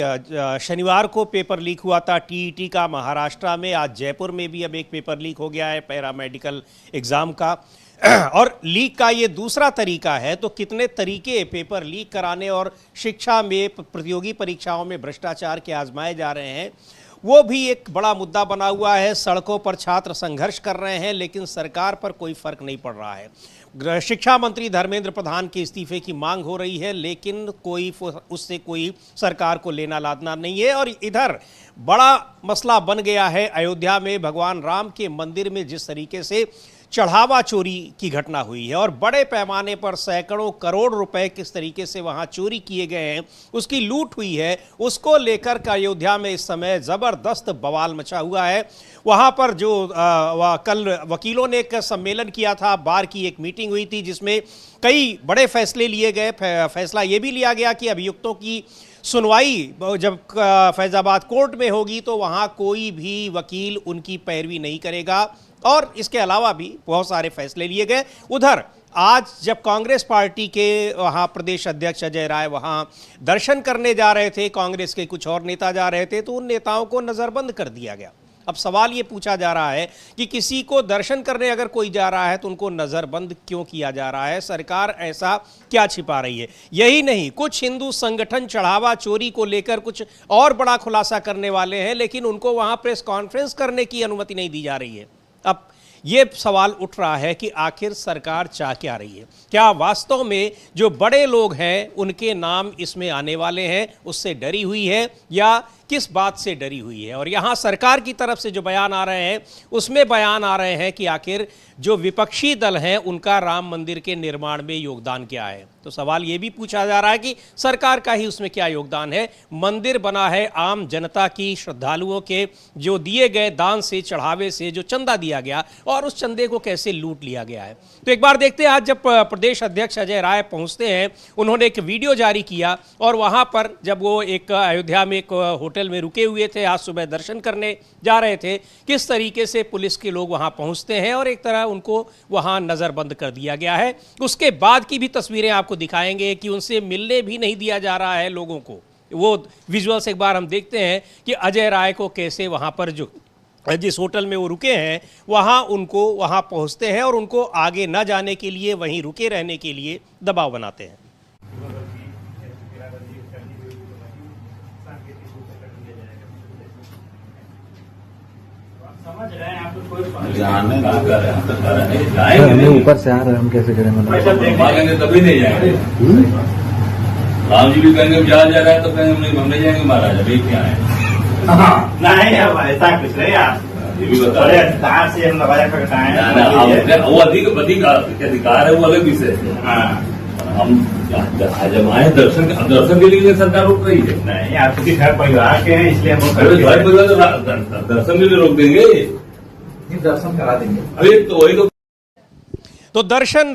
शनिवार को paper leak हुआ था टीईटी का महाराष्ट्र में। आज जयपुर में भी अब एक पेपर लीक हो गया है पैरामेडिकल एग्जाम का। और लीक का ये दूसरा तरीका है, तो कितने तरीके पेपर लीक कराने और शिक्षा में प्रतियोगी परीक्षाओं में भ्रष्टाचार के आजमाए जा रहे हैं, वो भी एक बड़ा मुद्दा बना हुआ है। सड़कों पर छात्र संघर्ष कर रहे हैं, लेकिन सरकार पर कोई फर्क नहीं पड़ रहा है। शिक्षा मंत्री धर्मेंद्र प्रधान के इस्तीफे की मांग हो रही है, लेकिन उससे कोई सरकार को लेना लादना नहीं है। और इधर बड़ा मसला बन गया है अयोध्या में भगवान राम के मंदिर में जिस तरीके से चढ़ावा चोरी की घटना हुई है और बड़े पैमाने पर सैकड़ों करोड़ रुपए किस तरीके से वहां चोरी किए गए हैं, उसकी लूट हुई है, उसको लेकर के अयोध्या में इस समय जबरदस्त बवाल मचा हुआ है। वहां पर जो कल वकीलों ने एक सम्मेलन किया था, बार की एक मीटिंग हुई थी जिसमें कई बड़े फैसले लिए गए। फैसला ये भी लिया गया कि अभियुक्तों की सुनवाई जब फैजाबाद कोर्ट में होगी तो वहां कोई भी वकील उनकी पैरवी नहीं करेगा। और इसके अलावा भी बहुत सारे फैसले लिए गए। उधर आज जब कांग्रेस पार्टी के वहां प्रदेश अध्यक्ष अजय राय वहां दर्शन करने जा रहे थे, कांग्रेस के कुछ और नेता जा रहे थे, तो उन नेताओं को नजरबंद कर दिया गया। अब सवाल ये पूछा जा रहा है कि किसी को दर्शन करने अगर कोई जा रहा है तो उनको नजरबंद क्यों किया जा रहा है? सरकार ऐसा क्या छिपा रही है? यही नहीं, कुछ हिंदू संगठन चढ़ावा चोरी को लेकर कुछ और बड़ा खुलासा करने वाले हैं, लेकिन उनको वहां प्रेस कॉन्फ्रेंस करने की अनुमति नहीं दी जा रही है। अब ये सवाल उठ रहा है कि आखिर सरकार चाह क्या रही है? क्या वास्तव में जो बड़े लोग हैं उनके नाम इसमें आने वाले हैं, उससे डरी हुई है, या किस बात से डरी हुई है? और यहाँ सरकार की तरफ से जो बयान आ रहे हैं उसमें बयान आ रहे हैं कि आखिर जो विपक्षी दल हैं उनका राम मंदिर के निर्माण में योगदान क्या है। तो सवाल ये भी पूछा जा रहा है कि सरकार का ही उसमें क्या योगदान है? मंदिर बना है आम जनता की, श्रद्धालुओं के जो दिए गए दान से, चढ़ावे से जो चंदा दिया गया, और उस चंदे को कैसे लूट लिया गया है। तो एक बार देखते हैं, आज जब प्रदेश अध्यक्ष अजय राय पहुंचते हैं, उन्होंने एक वीडियो जारी किया और वहां पर जब वो एक अयोध्या में एक होटल में रुके हुए थे, आज सुबह दर्शन करने जा रहे थे, किस तरीके से पुलिस के लोग वहां पहुंचते हैं और एक तरह उनको वहां नजरबंद कर दिया गया है। उसके बाद की भी तस्वीरें आपको दिखाएंगे कि उनसे मिलने भी नहीं दिया जा रहा है लोगों को। वो विजुअल्स एक बार हम देखते हैं कि अजय राय को कैसे वहां पर जो जिस होटल में वो रुके हैं वहां उनको वहां पहुंचते हैं और उनको आगे न जाने के लिए, वहीं रुके रहने के लिए दबाव बनाते हैं। हमें ऊपर से आ रहे हैं, हम कैसे करें? मांगेंगे तभी नहीं जाएंगे। राम जी भी कहेंगे जा रहा है तो कहेंगे हम नहीं जाएंगे महाराज, अभी क्या है? नहीं, अब ऐसा कुछ नहीं यार, ये भी बता बड़े अधिकार से हम नवाजा करताएं। वो अधिकार है, वो अलग विषय है। हम जब आए दर्शन के लिए सरकार रोक रही है। नहीं, आप किसी घर परिवार के हैं इसलिए हम घर परिवार दर्शन के लिए रोक देंगे, दर्शन करा देंगे। अरे तो वही तो दर्शन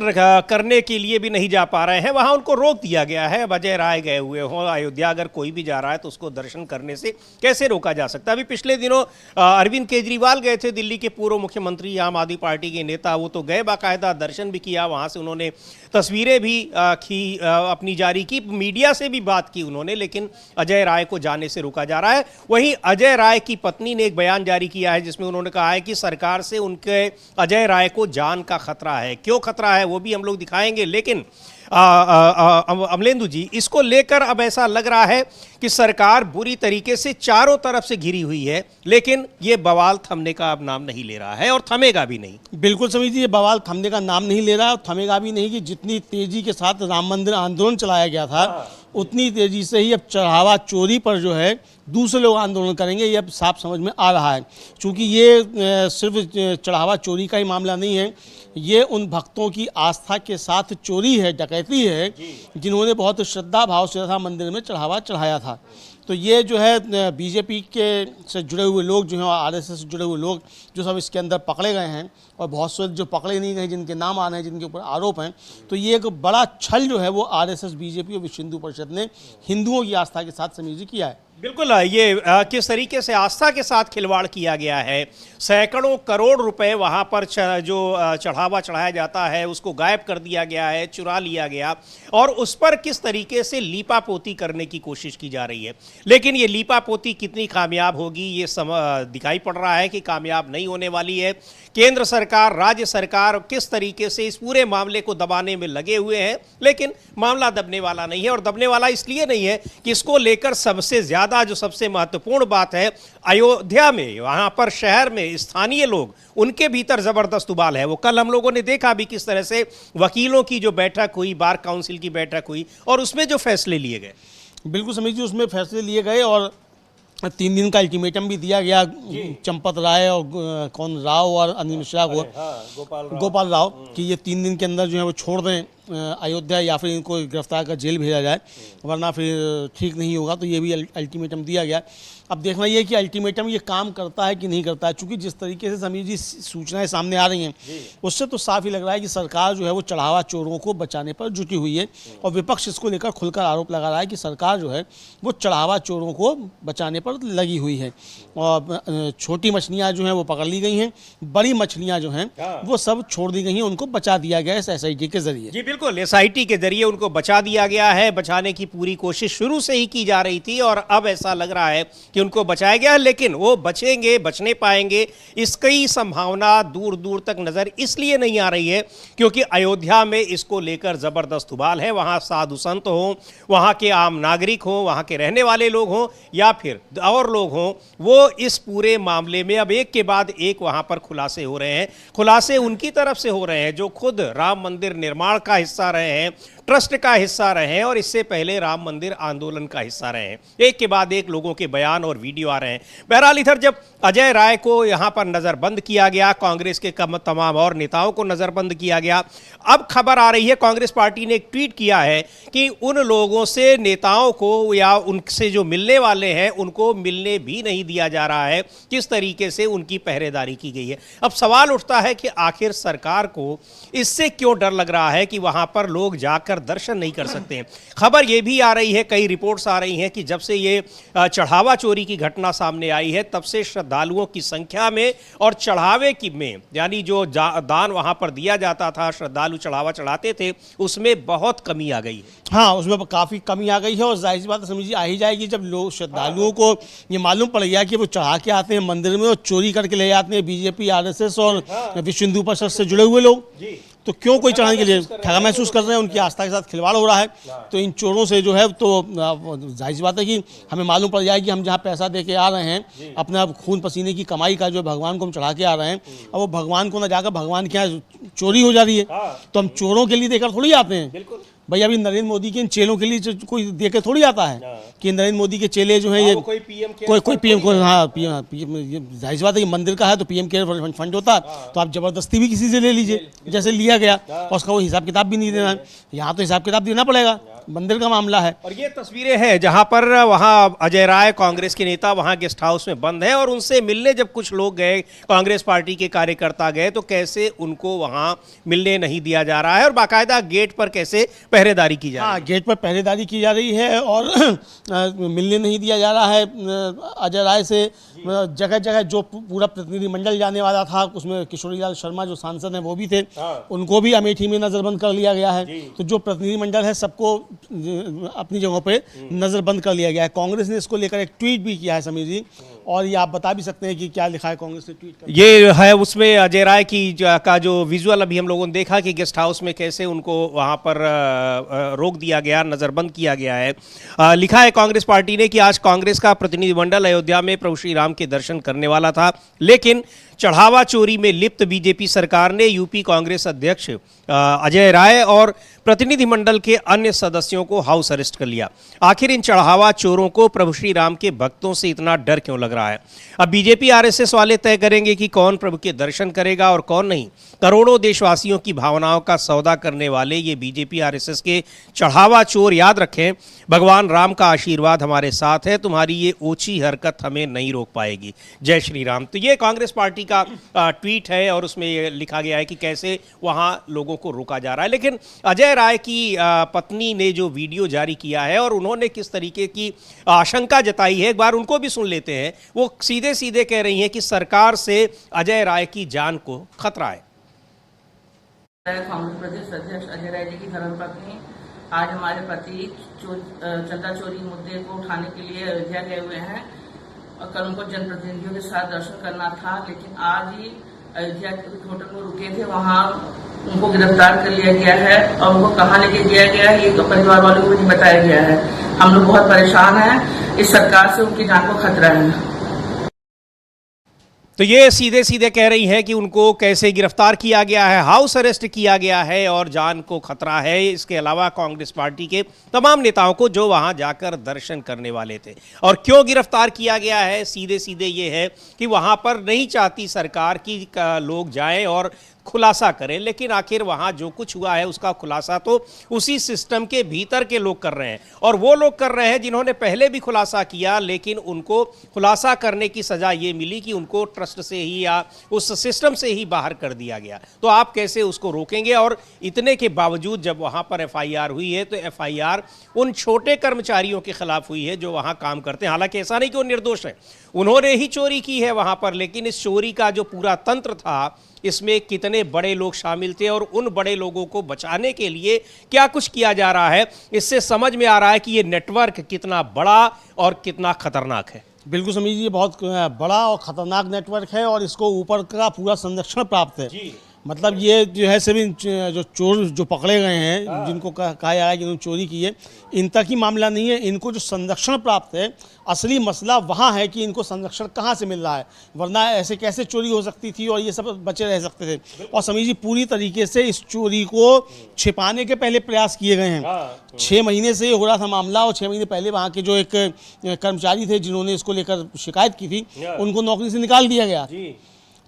करने के लिए भी नहीं जा पा रहे हैं, वहां उनको रोक दिया गया है। अब अजय राय गए हुए हों अयोध्या, अगर कोई भी जा रहा है तो उसको दर्शन करने से कैसे रोका जा सकता है? अभी पिछले दिनों अरविंद केजरीवाल गए थे, दिल्ली के पूर्व मुख्यमंत्री, आम आदमी पार्टी के नेता, वो तो गए, बाकायदा दर्शन भी किया, वहां से उन्होंने तस्वीरें भी अपनी जारी की, मीडिया से भी बात की उन्होंने, लेकिन अजय राय को जाने से रोका जा रहा है। वहीं अजय राय की पत्नी ने एक बयान जारी किया है जिसमें उन्होंने कहा है कि सरकार से उनके अजय राय को जान का खतरा है। क्यों खतरा है वो भी हम लोग दिखाएंगे, लेकिन अमलेंदु जी, इसको लेकर अब ऐसा लग रहा है कि सरकार बुरी तरीके से चारों तरफ से घिरी हुई है, लेकिन ये बवाल थमने का अब नाम नहीं ले रहा है और थमेगा भी नहीं। बिल्कुल समीर जी, ये बवाल थमने का नाम नहीं ले रहा है और थमेगा भी नहीं। कि जितनी तेजी के साथ राम मंदिर आंदोलन चलाया गया था, उतनी तेजी से ही अब चढ़ावा चोरी पर जो है दूसरे लोग आंदोलन करेंगे, ये अब साफ समझ में आ रहा है। क्योंकि ये सिर्फ चढ़ावा चोरी का ही मामला नहीं है, ये उन भक्तों की आस्था के साथ चोरी है, डकैती है, जिन्होंने बहुत श्रद्धा भाव से राम मंदिर में चढ़ावा चढ़ाया था। तो ये जो है बीजेपी के से जुड़े हुए लोग जो हैं, आरएसएस से जुड़े हुए लोग जो सब इसके अंदर पकड़े गए हैं, और बहुत से जो पकड़े नहीं गए, जिनके नाम आ रहे हैं, जिनके ऊपर आरोप हैं, तो ये एक बड़ा छल जो है वो आरएसएस, बीजेपी और विश्व हिंदू परिषद ने हिंदुओं की आस्था के साथ समीर जी किया है। बिल्कुल, ये किस तरीके से आस्था के साथ खिलवाड़ किया गया है। सैकड़ों करोड़ रुपए वहां पर जो चढ़ा चढ़ावा चढ़ाया जाता है उसको गायब कर दिया गया है, चुरा लिया गया, और उस पर किस तरीके से लीपापोती करने की कोशिश की जा रही है। लेकिन ये लीपापोती कितनी कामयाब होगी ये दिखाई पड़ रहा है कि कामयाब नहीं होने वाली है। केंद्र सरकार, राज्य सरकार किस तरीके से इस पूरे मामले को दबाने में लगे हुए हैं, लेकिन मामला दबने वाला नहीं है। और दबने वाला इसलिए नहीं है कि इसको लेकर सबसे ज्यादा जो सबसे महत्वपूर्ण बात है, अयोध्या में, वहां पर शहर में स्थानीय लोग, उनके भीतर जबरदस्त उबाल है। वो कल हम लोगों ने देखा भी किस तरह से वकीलों की जो बैठक हुई, बार काउंसिल की बैठक हुई, और उसमें जो फैसले लिए गए। बिल्कुल समीर जी, उसमें फैसले लिए गए और 3 दिन का अल्टीमेटम भी दिया गया चंपत राय और कौन राव और अनिल मिश्रा को, गोपाल राव, कि ये 3 दिन के अंदर जो है वो छोड़ दें अयोध्या या फिर इनको गिरफ्तार कर जेल भेजा जाए, वरना फिर ठीक नहीं होगा। तो ये भी अल्टीमेटम दिया गया। अब देखना ये है कि अल्टीमेटम ये काम करता है कि नहीं करता है, क्योंकि जिस तरीके से समीर जी सूचनाएं सामने आ रही हैं उससे तो साफ ही लग रहा है कि सरकार जो है वो चढ़ावा चोरों को बचाने पर जुटी हुई है। और विपक्ष इसको लेकर खुलकर आरोप लगा रहा है कि सरकार जो है वो चढ़ावा चोरों को बचाने पर लगी हुई है। और छोटी मछलियाँ जो हैं वो पकड़ ली गई हैं, बड़ी मछलियाँ जो हैं वो सब छोड़ दी गई हैं, उनको बचा दिया गया है इस SIT के जरिए। जी बिल्कुल, SIT के जरिए उनको बचा दिया गया है। बचाने की पूरी कोशिश शुरू से ही की जा रही थी और अब ऐसा लग रहा है कि उनको बचाया गया, लेकिन वो बचेंगे, बचने पाएंगे, इसकी संभावना दूर दूर तक नजर इसलिए नहीं आ रही है क्योंकि अयोध्या में इसको लेकर जबरदस्त उबाल है। वहां साधु संत हो, वहां के आम नागरिक हो, वहां के रहने वाले लोग हों या फिर और लोग हों, वो इस पूरे मामले में अब एक के बाद एक वहां पर खुलासे हो रहे हैं। खुलासे उनकी तरफ से हो रहे हैं जो खुद राम मंदिर निर्माण का हिस्सा रहे हैं, ट्रस्ट का हिस्सा रहे हैं और इससे पहले राम मंदिर आंदोलन का हिस्सा रहे हैं। एक के बाद एक लोगों के बयान और वीडियो आ रहे हैं। बहरहाल इधर जब अजय राय को यहां पर नजरबंद किया गया, कांग्रेस के तमाम और नेताओं को नजरबंद किया गया, अब खबर आ रही है, कांग्रेस पार्टी ने एक ट्वीट किया है कि उन लोगों से, नेताओं को या उनसे जो मिलने वाले हैं उनको मिलने भी नहीं दिया जा रहा है। किस तरीके से उनकी पहरेदारी की गई है। अब सवाल उठता है कि आखिर सरकार को इससे क्यों डर लग रहा है कि वहां पर लोग जाकर दर्शन नहीं कर सकते हैं। खबर यह भी आ रही है, कई रिपोर्ट्स आ रही हैं कि जब से ये चढ़ावा चोरी की घटना सामने आई है तब से श्रद्धालुओं की संख्या में और चढ़ावे की में, यानी जो दान वहां पर दिया जाता था, श्रद्धालु चढ़ावा चढ़ाते थे, उसमें बहुत कमी आ गई है। हाँ, उसमें काफ़ी कमी आ गई है और जाहिर सी बात समझिए आ ही जाएगी जब लोग, श्रद्धालुओं को ये मालूम पड़ गया कि वो चढ़ा के आते हैं मंदिर में और चोरी करके ले जाते हैं BJP, RSS और विश्व हिंदू परिषद से जुड़े हुए लोग, तो क्यों कोई चढ़ाने के लिए ठगा महसूस कर रहे हैं, उनकी आस्था के साथ खिलवाड़ हो रहा है। तो इन चोरों से जो है तो जाहिर सी बात है कि हमें मालूम पड़ जाए कि हम जहाँ पैसा दे के आ रहे हैं, अपना खून पसीने की कमाई का जो भगवान को हम चढ़ा के आ रहे हैं, अब वो भगवान को ना जाकर भगवान के यहाँ चोरी हो जा रही है। तो हम चोरों के लिए देकर थोड़ी आते हैं भाई। अभी नरेंद्र मोदी के इन चेलों के लिए कोई देकर थोड़ी आता है कि नरेंद्र मोदी के चेले जो हैं ये कोई PM को, हाँ PM, जाहिर सी बात है कि मंदिर का है तो PM केयर फंड होता है, तो आप जबरदस्ती भी किसी से ले लीजिए जैसे लिया गया, और उसका वो हिसाब किताब भी नहीं देना है। यहाँ तो हिसाब किताब देना पड़ेगा, मंदिर का मामला है। और ये तस्वीरें हैं जहां पर वहां अजय राय, कांग्रेस के नेता, वहां गेस्ट हाउस में बंद हैं और उनसे मिलने जब कुछ लोग गए, कांग्रेस पार्टी के कार्यकर्ता गए, तो कैसे उनको वहां मिलने नहीं दिया जा रहा है और बाकायदा गेट पर कैसे पहरेदारी की जा रही है। हाँ, गेट पर पहरेदारी की जा रही है और मिलने नहीं दिया जा रहा है अजय राय से। जगह जगह जो पूरा प्रतिनिधिमंडल जाने वाला था, उसमें किशोरीलाल शर्मा जो सांसद हैं वो भी थे, उनको भी अमेठी में नजरबंद कर लिया गया है। तो जो प्रतिनिधिमंडल है सबको अपनी जगहों पे नजरबंद कर लिया गया है। कांग्रेस ने इसको लेकर एक ट्वीट भी किया है समीर जी, और ये आप बता भी सकते हैं कि क्या लिखा है कांग्रेस ने ट्वीट कर। ये है उसमें अजय राय की का जो विजुअल अभी हम लोगों ने देखा कि गेस्ट हाउस में कैसे उनको वहां पर रोक दिया गया, नजरबंद किया गया है। लिखा है कांग्रेस पार्टी ने कि आज कांग्रेस का प्रतिनिधिमंडल अयोध्या में प्रभु श्री राम के दर्शन करने वाला था, लेकिन चढ़ावा चोरी में लिप्त BJP सरकार ने यूपी कांग्रेस अध्यक्ष अजय राय और प्रतिनिधिमंडल के अन्य सदस्यों को हाउस अरेस्ट कर लिया। आखिर इन चढ़ावा चोरों को प्रभु श्री राम के भक्तों से इतना डर क्यों लग रहा है? अब BJP RSS वाले तय करेंगे कि कौन प्रभु के दर्शन करेगा और कौन नहीं। करोड़ों देशवासियों की भावनाओं का सौदा करने वाले ये BJP RSS के चढ़ावा चोर याद रखें, भगवान राम का आशीर्वाद हमारे साथ है, तुम्हारी ये ओछी हरकत हमें नहीं रोक पाएगी। जय श्री राम। तो ये कांग्रेस पार्टी का ट्वीट है और उसमें ये लिखा गया है कि कैसे वहां लोगों को रोका जा रहा है। लेकिन अजय राय की पत्नी ने जो वीडियो जारी किया है और उन्होंने किस तरीके की आशंका जताई है, एक बार उनको भी सुन लेते हैं। वो सीधे सीधे कह रही हैं कि सरकार से अजय राय की जान को खतरा है। कांग्रेस प्रदेश अध्यक्ष अजय राय जी की धर्मपत्नी आज हमारे पति चंदा चोरी मुद्दे को उठाने के लिए अयोध्या गए हुए हैं और कल उनको जनप्रतिनिधियों के साथ दर्शन करना था, लेकिन आज ही अयोध्या के होटल में रुके थे, वहां उनको गिरफ्तार कर लिया गया है और उनको कहाँ लेके गया गया है ये तो परिवार वालों को नहीं बताया गया है। हम लोग बहुत परेशान हैं, इस सरकार से उनकी जान को खतरा है। तो ये सीधे सीधे कह रही हैं कि उनको कैसे गिरफ्तार किया गया है, हाउस अरेस्ट किया गया है और जान को खतरा है। इसके अलावा कांग्रेस पार्टी के तमाम नेताओं को जो वहां जाकर दर्शन करने वाले थे। और क्यों गिरफ्तार किया गया है, सीधे सीधे ये है कि वहां पर नहीं चाहती सरकार कि लोग जाएं और खुलासा करें, लेकिन आखिर वहां जो कुछ हुआ है उसका खुलासा तो उसी सिस्टम के भीतर के लोग कर रहे हैं और वो लोग कर रहे हैं जिन्होंने पहले भी खुलासा किया, लेकिन उनको खुलासा करने की सजा ये मिली कि उनको ट्रस्ट से ही या उस सिस्टम से ही बाहर कर दिया गया। तो आप कैसे उसको रोकेंगे? और इतने के बावजूद जब वहां पर एफआईआर हुई है तो एफआईआर उन छोटे कर्मचारियों के खिलाफ हुई है जो वहां काम करते हैं। हालांकि ऐसा नहीं कि वो निर्दोष है, उन्होंने ही चोरी की है वहां पर, लेकिन इस चोरी का जो पूरा तंत्र था इसमें कितने बड़े लोग शामिल थे और उन बड़े लोगों को बचाने के लिए क्या कुछ किया जा रहा है, इससे समझ में आ रहा है कि ये नेटवर्क कितना बड़ा और कितना खतरनाक है। बिल्कुल समीर जी, ये बहुत बड़ा और खतरनाक नेटवर्क है और इसको ऊपर का पूरा संरक्षण प्राप्त है। मतलब ये जो है सभी जो चोर जो पकड़े गए हैं, जिनको कहा जा रहा है कि उन्होंने चोरी की है, इन तक ही मामला नहीं है, इनको जो संरक्षण प्राप्त है, असली मसला वहाँ है कि इनको संरक्षण कहाँ से मिल रहा है, वरना ऐसे कैसे चोरी हो सकती थी और ये सब बचे रह सकते थे। और समीर जी, पूरी तरीके से इस चोरी को छिपाने के पहले प्रयास किए गए हैं। 6 महीने से हो रहा था मामला और 6 महीने पहले वहाँ के जो एक कर्मचारी थे जिन्होंने इसको लेकर शिकायत की थी, उनको नौकरी से निकाल दिया गया।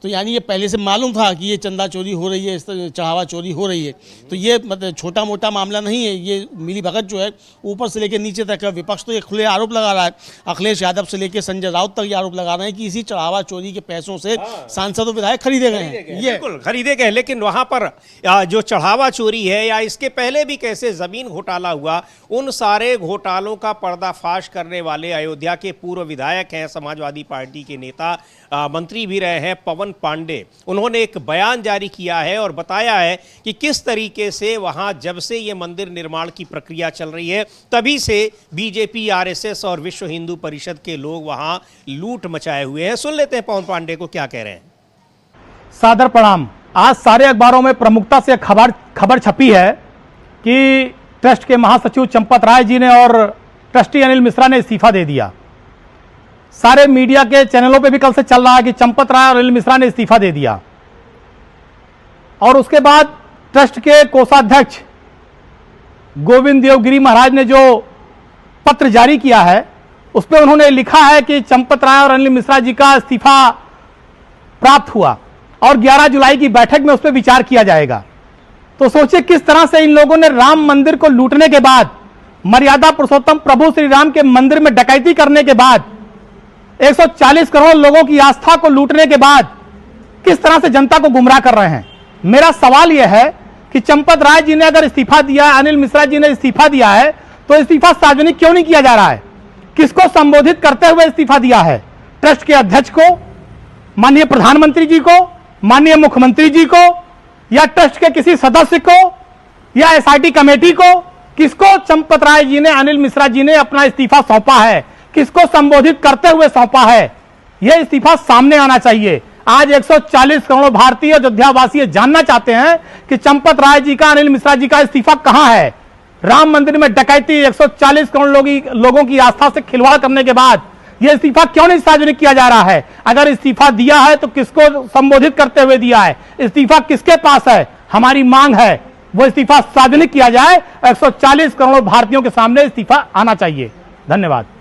तो यानी ये पहले से मालूम था कि ये चंदा चोरी हो रही है, इस तरह चढ़ावा चोरी हो रही है। तो ये मतलब छोटा मोटा मामला नहीं है, ये मिली भगत जो है ऊपर से लेकर नीचे तक। विपक्ष तो ये खुले आरोप लगा रहा है, अखिलेश यादव से लेकर संजय राउत तक ये आरोप लगा रहे हैं कि इसी चढ़ावा चोरी के पैसों से सांसद और विधायक खरीदे गए हैं। ये बिल्कुल खरीदे गए, लेकिन वहां पर जो चढ़ावा चोरी है या इसके पहले भी कैसे जमीन घोटाला हुआ, उन सारे घोटालों का पर्दाफाश करने वाले अयोध्या के पूर्व विधायक हैं, समाजवादी पार्टी के नेता, मंत्री भी रहे हैं, पवन पांडे। उन्होंने एक बयान जारी किया है और बताया है कि किस तरीके से वहां जब से ये मंदिर निर्माण की प्रक्रिया चल रही है तभी से बीजेपी, आरएसएस और विश्व हिंदू परिषद के लोग वहां लूट मचाए हुए हैं। सुन लेते हैं पवन पांडे को क्या कह रहे हैं। सादर प्रणाम। आज सारे अखबारों में प्रमुखता से खबर छपी है कि ट्रस्ट के महासचिव चंपत राय जी ने और ट्रस्टी अनिल मिश्रा ने इस्तीफा दे दिया। सारे मीडिया के चैनलों पे भी कल से चल रहा है कि चंपत राय और अनिल मिश्रा ने इस्तीफा दे दिया। और उसके बाद ट्रस्ट के कोषाध्यक्ष गोविंद देवगिरी महाराज ने जो पत्र जारी किया है उस पर उन्होंने लिखा है कि चंपत राय और अनिल मिश्रा जी का इस्तीफा प्राप्त हुआ और 11 जुलाई की बैठक में उस पर विचार किया जाएगा। तो सोचिए किस तरह से इन लोगों ने राम मंदिर को लूटने के बाद, मर्यादा पुरुषोत्तम प्रभु श्री राम के मंदिर में डकैती करने के बाद, 140 करोड़ लोगों की आस्था को लूटने के बाद किस तरह से जनता को गुमराह कर रहे हैं। मेरा सवाल यह है कि चंपत राय जी ने अगर इस्तीफा दिया, अनिल मिश्रा जी ने इस्तीफा दिया है, तो इस्तीफा सार्वजनिक क्यों नहीं किया जा रहा है? किसको संबोधित करते हुए इस्तीफा दिया है? ट्रस्ट के अध्यक्ष को, माननीय प्रधानमंत्री जी को, माननीय मुख्यमंत्री जी को, या ट्रस्ट के किसी सदस्य को, या एसआईटी कमेटी को? किसको चंपत राय जी ने, अनिल मिश्रा जी ने अपना इस्तीफा सौंपा है? किसको संबोधित करते हुए सौंपा है? यह इस्तीफा सामने आना चाहिए। आज 140 करोड़ भारतीय अयोध्यावासी जानना चाहते हैं कि चंपत राय जी का, अनिल मिश्रा जी का इस्तीफा कहां है? राम मंदिर में डकैती, 140 करोड़ लोगों की आस्था से खिलवाड़ करने के बाद यह इस्तीफा क्यों नहीं सार्वजनिक किया जा रहा है? अगर इस्तीफा दिया है तो किसको संबोधित करते हुए दिया है? इस्तीफा किसके पास है? हमारी मांग है वो इस्तीफा सार्वजनिक किया जाए। 140 करोड़ भारतीयों के सामने इस्तीफा आना चाहिए। धन्यवाद।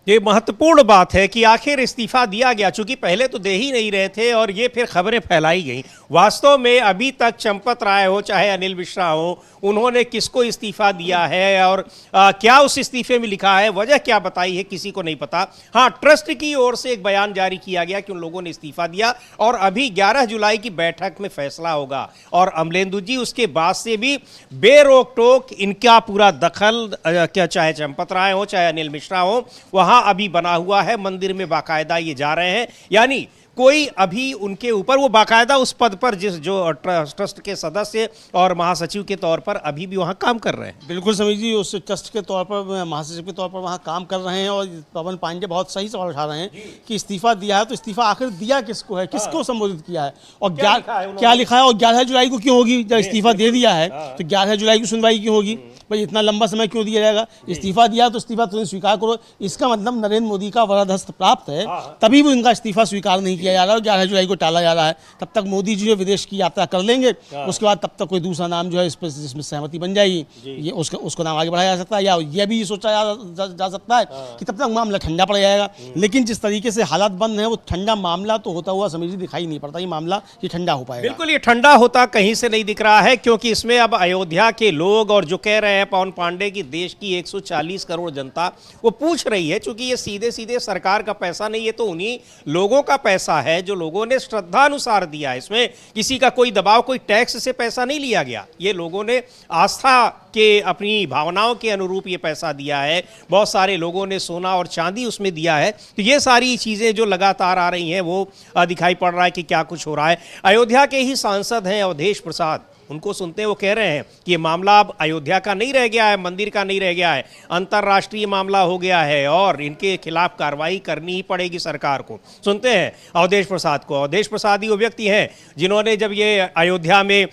ये महत्वपूर्ण बात है कि आखिर इस्तीफा दिया गया, चूंकि पहले तो दे ही नहीं रहे थे और ये फिर खबरें फैलाई गई। वास्तव में अभी तक चंपत राय हो चाहे अनिल मिश्रा हो, उन्होंने किसको इस्तीफा दिया है और क्या उस इस्तीफे में लिखा है, वजह क्या बताई है, किसी को नहीं पता। हाँ, ट्रस्ट की ओर से एक बयान जारी किया गया कि उन लोगों ने इस्तीफा दिया और अभी 11 जुलाई की बैठक में फैसला होगा। और अमलेंदु जी उसके बाद से भी बेरोक टोक इनका पूरा दखल, क्या चाहे चंपत राय हो चाहे अनिल मिश्रा हो, वहां अभी बना हुआ है। मंदिर में बाकायदा ये जा रहे हैं, यानी कोई अभी उनके ऊपर, वो बाकायदा उस पद पर जो ट्रस्ट के सदस्य और महासचिव के तौर पर अभी भी वहाँ काम कर रहे हैं। बिल्कुल समीर जी, उस ट्रस्ट के तौर पर महासचिव के तौर पर वहाँ काम कर रहे हैं। और पवन पांडे बहुत सही सवाल उठा रहे हैं कि इस्तीफा दिया है तो इस्तीफा आखिर दिया किसको है, किसको संबोधित किया है और क्या लिखा है, और 11 जुलाई को क्यों होगी। जब इस्तीफा दे दिया है तो 11 जुलाई की सुनवाई क्यों होगी भाई, इतना लंबा समय क्यों दिया जाएगा। इस्तीफा दिया तो इस्तीफा तुरंत स्वीकार करो। इसका मतलब नरेंद्र मोदी का वरदहस्त प्राप्त है, तभी भी उनका इस्तीफा स्वीकार नहीं किया जा रहा है और 11 जुलाई को टाला जा रहा है। तब तक मोदी जी जो विदेश की यात्रा कर लेंगे, उसके बाद तब तक कोई दूसरा नाम जो है इस पर जिसमें सहमति बन जाएगी, ये उसको नाम आगे बढ़ाया जा सकता है, या यह भी सोचा जा सकता है कि तब तक मामला ठंडा पड़ जाएगा। लेकिन जिस तरीके से हालात बंद है, वो ठंडा मामला तो होता हुआ समीर जी दिखाई नहीं पड़ता। ये मामला ये ठंडा हो पाएगा। बिल्कुल, ये ठंडा होता कहीं से नहीं दिख रहा है, क्योंकि इसमें अब अयोध्या के लोग और जो कह रहे हैं पवन पांडे की देश की 140 करोड़ जनता वो पूछ रही है, क्योंकि ये सीधे सीधे सरकार का पैसा नहीं है, तो उन्हीं लोगों का पैसा है जो लोगों ने श्रद्धा अनुसार दिया है। इसमें किसी का कोई दबाव, कोई टैक्स से पैसा नहीं लिया गया। ये लोगों ने आस्था के, अपनी भावनाओं के अनुरूप ये पैसा दिया है। बहुत सारे लोगों ने सोना और चांदी उसमें दिया है। तो ये सारी चीज़ें जो लगातार आ रही हैं वो दिखाई पड़ रहा है कि क्या कुछ हो रहा है। अयोध्या के ही सांसद हैं अवधेश प्रसाद, उनको सुनते हैं, वो कह रहे हैं कि ये मामला अब अयोध्या का नहीं रह गया है, मंदिर का नहीं रह गया है, अंतर्राष्ट्रीय मामला हो गया है और इनके खिलाफ कार्रवाई करनी ही पड़ेगी सरकार को। सुनते हैं अवधेश प्रसाद को। अवधेश प्रसाद ही वो व्यक्ति हैं जिन्होंने जब ये अयोध्या में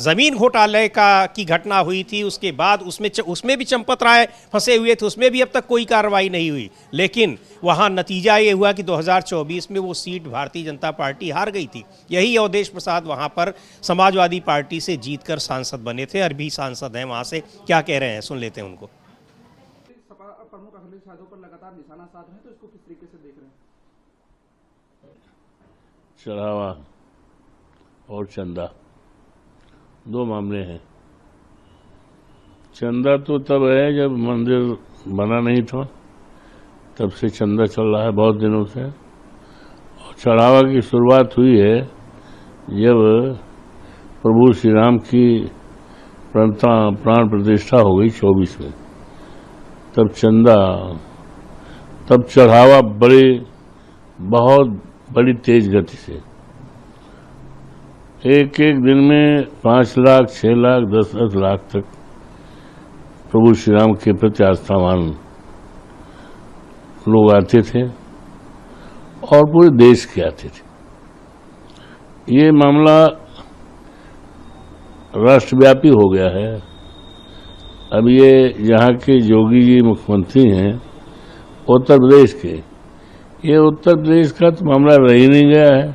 ज़मीन घोटाले की घटना हुई थी, उसके बाद उसमें भी चंपत राय फंसे हुए थे, उसमें भी अब तक कोई कार्रवाई नहीं हुई। लेकिन वहाँ नतीजा ये हुआ कि 2024 में वो सीट भारतीय जनता पार्टी हार गई थी। यही अवधेश प्रसाद वहाँ पर समाजवादी पार्टी से जीतकर सांसद बने थे, अरबी सांसद हैं वहाँ से। क्या कह रहे हैं, सुन लेते हैं उनको। प्रमुख अखिलेश यादव पर लगातार निशाना साध रहे हैं, तो इसको किस तरीके से देख रहे हैं? चढ़ावा और चंदा दो मामले हैं। चंदा तो तब है जब मंदिर बना नहीं था, तब से चंदा चल रहा है बहुत दिनों से। और चढ़ावा की शुरुआत हुई है जब प्रभु श्री राम की प्राण प्रतिष्ठा हो गई 24 में, तब चंदा, तब चढ़ावा बहुत बड़ी तेज गति से एक दिन में 5 लाख, 6 लाख, 10 लाख तक प्रभु श्री राम के प्रति आस्थावान लोग आते थे और पूरे देश के आते थे। ये मामला राष्ट्रव्यापी हो गया है। अब ये यहाँ के योगी जी मुख्यमंत्री हैं उत्तर प्रदेश के, ये उत्तर प्रदेश का तो मामला रह ही नहीं गया है।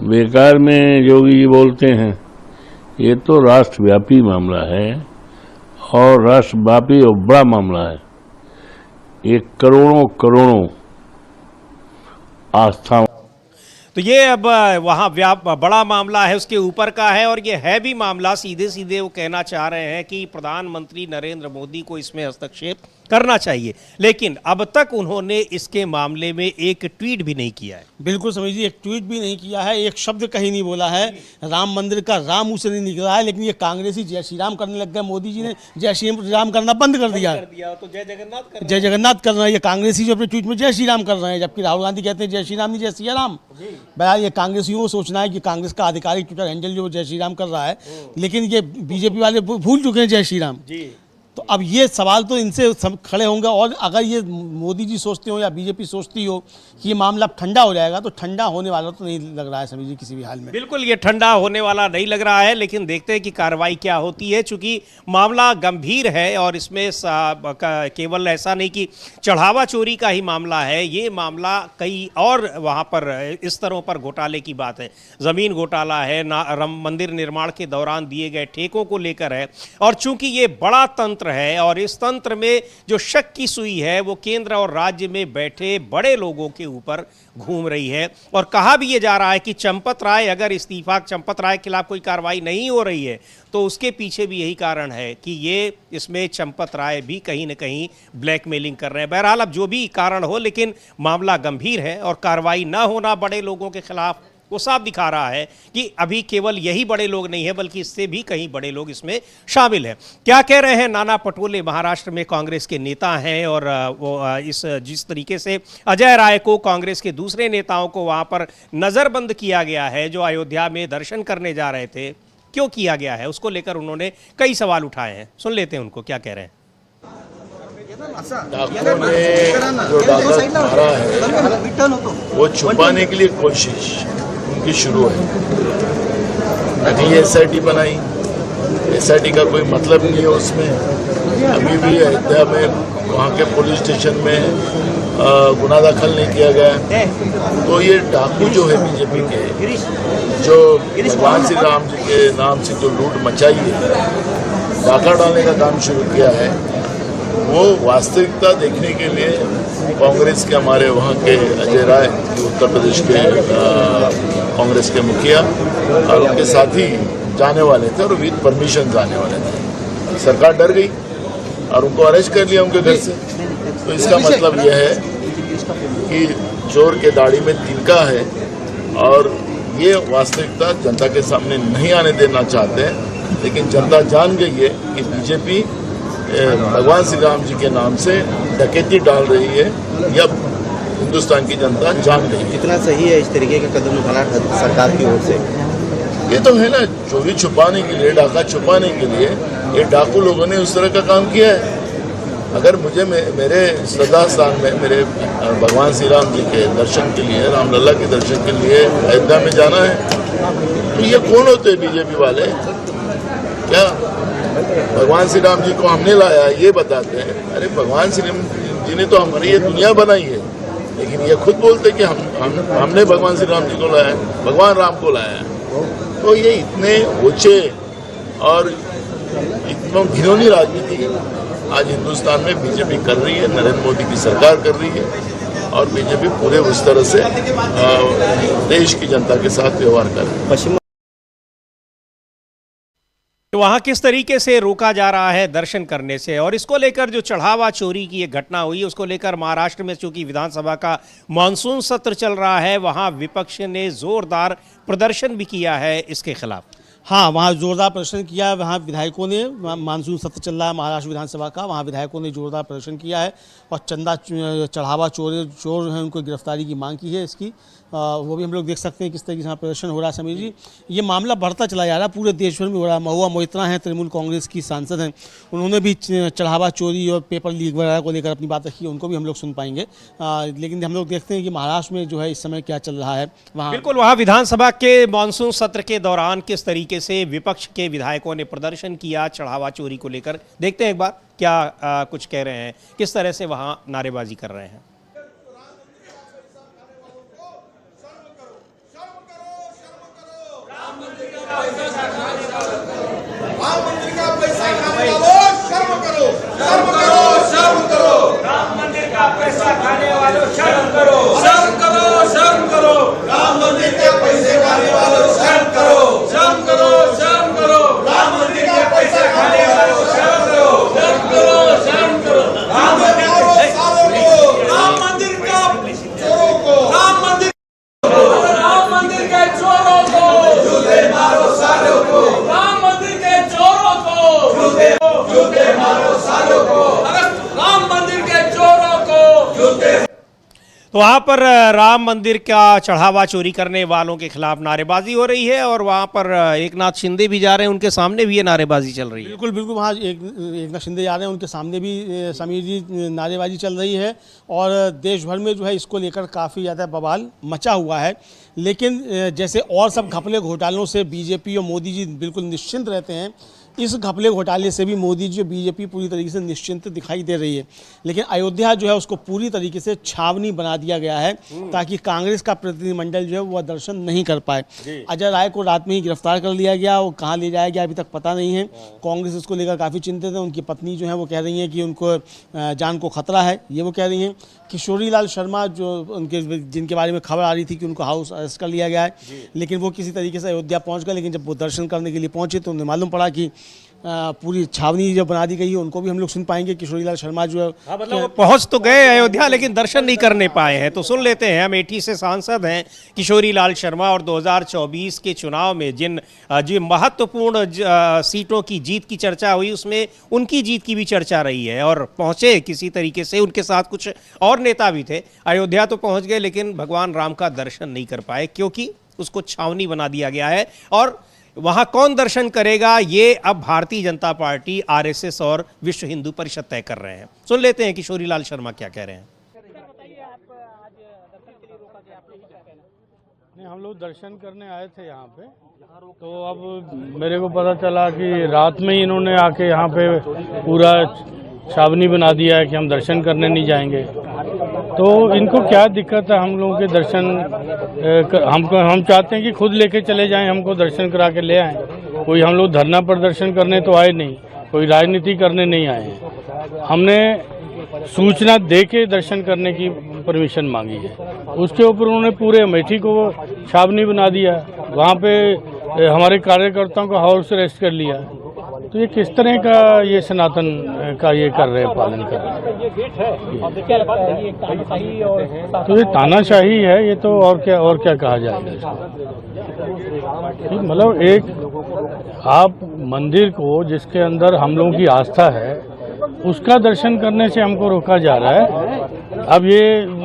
बेकार में योगी जी बोलते हैं, ये तो राष्ट्रव्यापी मामला है और राष्ट्रव्यापी और बड़ा मामला है। ये करोड़ों आस्था, तो ये अब वहाँ बड़ा मामला है, उसके ऊपर का है। और ये है भी मामला, सीधे सीधे वो कहना चाह रहे हैं कि प्रधानमंत्री नरेंद्र मोदी को इसमें हस्तक्षेप करना चाहिए, लेकिन अब तक उन्होंने इसके मामले में एक ट्वीट भी नहीं किया है। बिल्कुल समझ लीजिए, एक ट्वीट भी नहीं किया है, एक शब्द कहीं नहीं बोला है। राम मंदिर का राम मुंह से नहीं निकला है, लेकिन ये कांग्रेसी जय श्री राम करने लग गए। मोदी जी ने जय श्री राम करना बंद कर दिया है, तो जय जगन्नाथ कर रहे हैं। ये कांग्रेसी जो अपने ट्वीट में जय श्री राम कर रहे हैं, जबकि राहुल गांधी कहते हैं जय श्री राम नहीं जय सिया राम। बहरहाल ये कांग्रेसियों को सोचना है कि कांग्रेस का आधिकारिक ट्विटर हैंडल जो जय श्री राम कर रहा है, लेकिन ये बीजेपी वाले भूल चुके हैं जय श्री राम। तो अब ये सवाल तो इनसे सब खड़े होंगे। और अगर ये मोदी जी सोचते हो या बीजेपी सोचती हो कि ये मामला ठंडा हो जाएगा, तो ठंडा होने वाला तो नहीं लग रहा है सभी जी किसी भी हाल में। बिल्कुल ये ठंडा होने वाला नहीं लग रहा है, लेकिन देखते हैं कि कार्रवाई क्या होती है। चूंकि मामला गंभीर है और इसमें केवल ऐसा नहीं कि चढ़ावा चोरी का ही मामला है, ये मामला कई और वहाँ पर स्तरों पर घोटाले की बात है। ज़मीन घोटाला है, राम मंदिर निर्माण के दौरान दिए गए ठेकों को लेकर है। और चूंकि ये बड़ा तंत्र है और इस तंत्र में जो शक की सुई है वो केंद्र और राज्य में बैठे बड़े लोगों के ऊपर घूम रही है। और कहा भी ये जा रहा है कि चंपत राय, अगर चंपत राय के खिलाफ कोई कार्रवाई नहीं हो रही है तो उसके पीछे भी यही कारण है कि ये इसमें चंपत राय भी कहीं न कहीं ब्लैकमेलिंग कर रहे हैं। बहरहाल अब जो भी कारण हो, लेकिन मामला गंभीर है और कार्रवाई न होना बड़े लोगों के खिलाफ वो साफ दिखा रहा है कि अभी केवल यही बड़े लोग नहीं है बल्कि इससे भी कहीं बड़े लोग इसमें शामिल हैं। क्या कह रहे हैं नाना पटोले, महाराष्ट्र में कांग्रेस के नेता हैं, और वो जिस तरीके से अजय राय को, कांग्रेस के दूसरे नेताओं को वहां पर नजरबंद किया गया है जो अयोध्या में दर्शन करने जा रहे थे, क्यों किया गया है, उसको लेकर उन्होंने कई सवाल उठाए हैं। सुन लेते हैं उनको क्या कह रहे हैं। डाकुओं ने जो डाका मारा है वो छुपाने के लिए कोशिश उनकी शुरू है। नकली एसआईटी बनाई, एसआईटी का कोई मतलब नहीं है उसमें। अभी भी अयोध्या में वहाँ के पुलिस स्टेशन में गुनाह दाखिल नहीं किया गया। तो ये डाकू जो है बीजेपी के, जो भगवान श्री राम जी के नाम से जो लूट मचाई है, डाका डालने का काम शुरू किया है, वो वास्तविकता देखने के लिए कांग्रेस के हमारे वहाँ के अजय राय, उत्तर प्रदेश के कांग्रेस के मुखिया, और उनके साथी जाने वाले थे और विद परमिशन जाने वाले थे। सरकार डर गई और उनको अरेस्ट कर लिया उनके घर से। तो इसका मतलब यह है कि चोर के दाढ़ी में तिनका है, और ये वास्तविकता जनता के सामने नहीं आने देना चाहते हैं। लेकिन जनता जान गई है कि बीजेपी भगवान श्री राम जी के नाम से डकैती डाल रही है, या हिंदुस्तान की जनता जान गई है। कितना सही है इस तरीके का कदम उठाना सरकार की ओर से? ये तो है ना, चोरी छुपाने के लिए, डाका छुपाने के लिए ये डाकू लोगों ने उस तरह का काम किया है। अगर मुझे मेरे श्रद्धा स्थान में मेरे भगवान श्री राम जी के दर्शन के लिए, रामलला के दर्शन के लिए अयोध्या में जाना है, तो ये कौन होते हैं बीजेपी वाले? क्या भगवान श्री राम जी को हमने लाया ये बताते हैं? अरे भगवान श्री राम जी ने तो हमारी ये दुनिया बनाई है, लेकिन ये खुद बोलते कि हमने भगवान श्री राम जी को लाया, भगवान राम को लाया है। तो ये इतने ऊंचे और इतना घिनौनी राजनीति आज हिंदुस्तान में बीजेपी कर रही है, नरेंद्र मोदी की सरकार कर रही है, और बीजेपी पूरे उस तरह से देश की जनता के साथ व्यवहार कर रही है। तो वहाँ किस तरीके से रोका जा रहा है दर्शन करने से, और इसको लेकर जो चढ़ावा चोरी की एक घटना हुई उसको लेकर महाराष्ट्र में चूंकि विधानसभा का मानसून सत्र चल रहा है, वहाँ विपक्ष ने जोरदार प्रदर्शन भी किया है इसके खिलाफ। हाँ, वहाँ जोरदार प्रदर्शन किया है। वहाँ विधायकों ने, मानसून सत्र चल रहा है महाराष्ट्र विधानसभा का, वहाँ विधायकों ने जोरदार प्रदर्शन किया है और चंदा चढ़ावा चोर हैं उनको गिरफ्तारी की मांग की है। इसकी वो भी हम लोग देख सकते हैं किस तरीके से यहाँ प्रदर्शन हो रहा है। समीर जी, ये मामला बढ़ता चला जा रहा है, पूरे देश भर में हो रहा है। महुआ मोइत्रा हैं, तृणमूल कांग्रेस की सांसद हैं, उन्होंने भी चढ़ावा चोरी और पेपर लीक वगैरह को लेकर अपनी बात रखी है, उनको भी हम लोग सुन पाएंगे। लेकिन हम लोग देखते हैं कि महाराष्ट्र में जो है इस समय क्या चल रहा है वहाँ। बिल्कुल, वहाँ विधानसभा के मानसून सत्र के दौरान किस तरीके से विपक्ष के विधायकों ने प्रदर्शन किया चढ़ावा चोरी को लेकर, देखते हैं एक बार क्या कुछ कह रहे हैं, किस तरह से वहाँ नारेबाजी कर रहे हैं। राम मंदिर का पैसा खाने वालों शर्म करो, शर्म करो, शर्म करो। राम मंदिर का पैसा खाने वालों शर्म करो, शर्म करो, शर्म करो। राम मंदिर के पैसे खाने वालों शर्म करो, शर्म करो, शर्म करो। राम मंदिर के पैसा खाने वालों शर्म करो, शर्म करो, शर्म करो। राम मंदिर के राम मंदिर का चोरों को, राम मंदिर के चोरों को जूते मारो सालों को, राम मंदिर के चोरों को जूते मारो सालों को, राम मंदिर के चोरों को जूते। तो वहाँ पर राम मंदिर का चढ़ावा चोरी करने वालों के खिलाफ नारेबाजी हो रही है, और वहाँ पर एकनाथ शिंदे भी जा रहे हैं, उनके सामने भी ये नारेबाजी चल रही है। बिल्कुल बिल्कुल, वहाँ एकनाथ शिंदे जा रहे हैं, उनके सामने भी समीर जी नारेबाजी चल रही है, और देश भर में जो है इसको लेकर काफ़ी ज़्यादा बवाल मचा हुआ है। लेकिन जैसे और सब घपले घोटालों से बीजेपी और मोदी जी बिल्कुल निश्चिंत रहते हैं, इस घपले घोटाले से भी मोदी जी और बीजेपी पूरी तरीके से निश्चिंत दिखाई दे रही है। लेकिन अयोध्या जो है उसको पूरी तरीके से छावनी बना दिया गया है ताकि कांग्रेस का प्रतिनिधिमंडल जो है वह दर्शन नहीं कर पाए। अजय राय को रात में ही गिरफ्तार कर लिया गया, वो कहाँ ले जाया गया अभी तक पता नहीं है। कांग्रेस इसको लेकर काफ़ी चिंतित है। उनकी पत्नी जो है वो कह रही है कि उनको जान को खतरा है, ये वो कह रही हैं। किशोरी लाल शर्मा जो उनके जिनके बारे में खबर आ रही थी कि उनको हाउस अरेस्ट कर लिया गया है, लेकिन वो किसी तरीके से अयोध्या पहुंच गए। लेकिन जब वो दर्शन करने के लिए पहुंचे तो उन्हें मालूम पड़ा कि पूरी छावनी जब बना दी गई है उनको भी हम लोग सुन पाएंगे। किशोरीलाल शर्मा जो है मतलब वो पहुंच तो गए अयोध्या लेकिन दर्शन नहीं करने पाए हैं, तो सुन लेते हैं। अमेठी से सांसद हैं किशोरीलाल शर्मा और 2024 के चुनाव में जिन जो महत्वपूर्ण सीटों की जीत की चर्चा हुई उसमें उनकी जीत की भी चर्चा रही है और पहुंचे किसी तरीके से। उनके साथ कुछ और नेता भी थे, अयोध्या तो पहुंच गए लेकिन भगवान राम का दर्शन नहीं कर पाए क्योंकि उसको छावनी बना दिया गया है। और वहां कौन दर्शन करेगा ये अब भारतीय जनता पार्टी, आरएसएस और विश्व हिंदू परिषद तय कर रहे हैं। सुन लेते हैं किशोरीलाल शर्मा क्या कह रहे हैं। नहीं, हम लोग दर्शन करने आए थे यहाँ पे, तो अब मेरे को पता चला कि रात में ही इन्होंने आके यहाँ पे पूरा छावनी बना दिया है कि हम दर्शन करने नहीं जाएंगे। तो इनको क्या दिक्कत है हम लोगों के दर्शन, हम चाहते हैं कि खुद लेके चले जाएं, हमको दर्शन करा के ले आएं। कोई हम लोग धरना प्रदर्शन करने तो आए नहीं, कोई राजनीति करने नहीं आए हैं। हमने सूचना दे के दर्शन करने की परमिशन मांगी है, उसके ऊपर उन्होंने पूरे अमेठी को छावनी बना दिया। वहाँ पे हमारे कार्यकर्ताओं को हाउस अरेस्ट कर लिया। तो ये किस तरह का ये सनातन का ये कर रहे हैं, पालन कर रहे हैं। तो ये तानाशाही है ये तो, और क्या कहा जाएगा इसको। मतलब एक आप मंदिर को जिसके अंदर हम लोगों की आस्था है उसका दर्शन करने से हमको रोका जा रहा है। अब ये